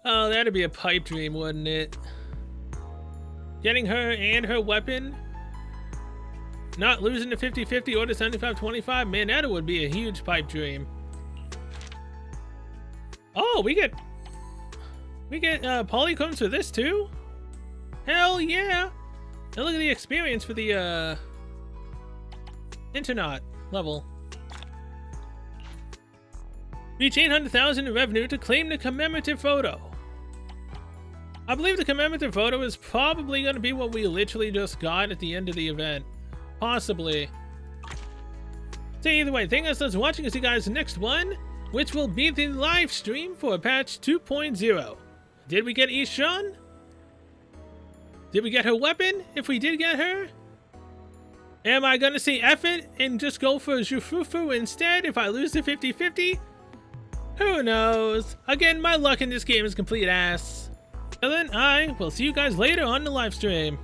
Oh, that'd be a pipe dream, wouldn't it? Getting her and her weapon? Not losing the 50-50 or the 75-25? Man, that would be a huge pipe dream. Oh, we get polychromes for this too? Hell yeah! Now look at the experience for the Internet level. Reach 800,000 in revenue to claim the commemorative photo. I believe the commemorative photo is probably going to be what we literally just got at the end of the event. Possibly. So either way, thank you guys for watching. I'll see you guys next one, which will be the live stream for patch 2.0. Did we get Ishan? Did we get her weapon? If we did get her? Am I gonna say F it and just go for Jufufu instead if I lose the 50-50? Who knows? Again, my luck in this game is complete ass. And then I will see you guys later on the live stream.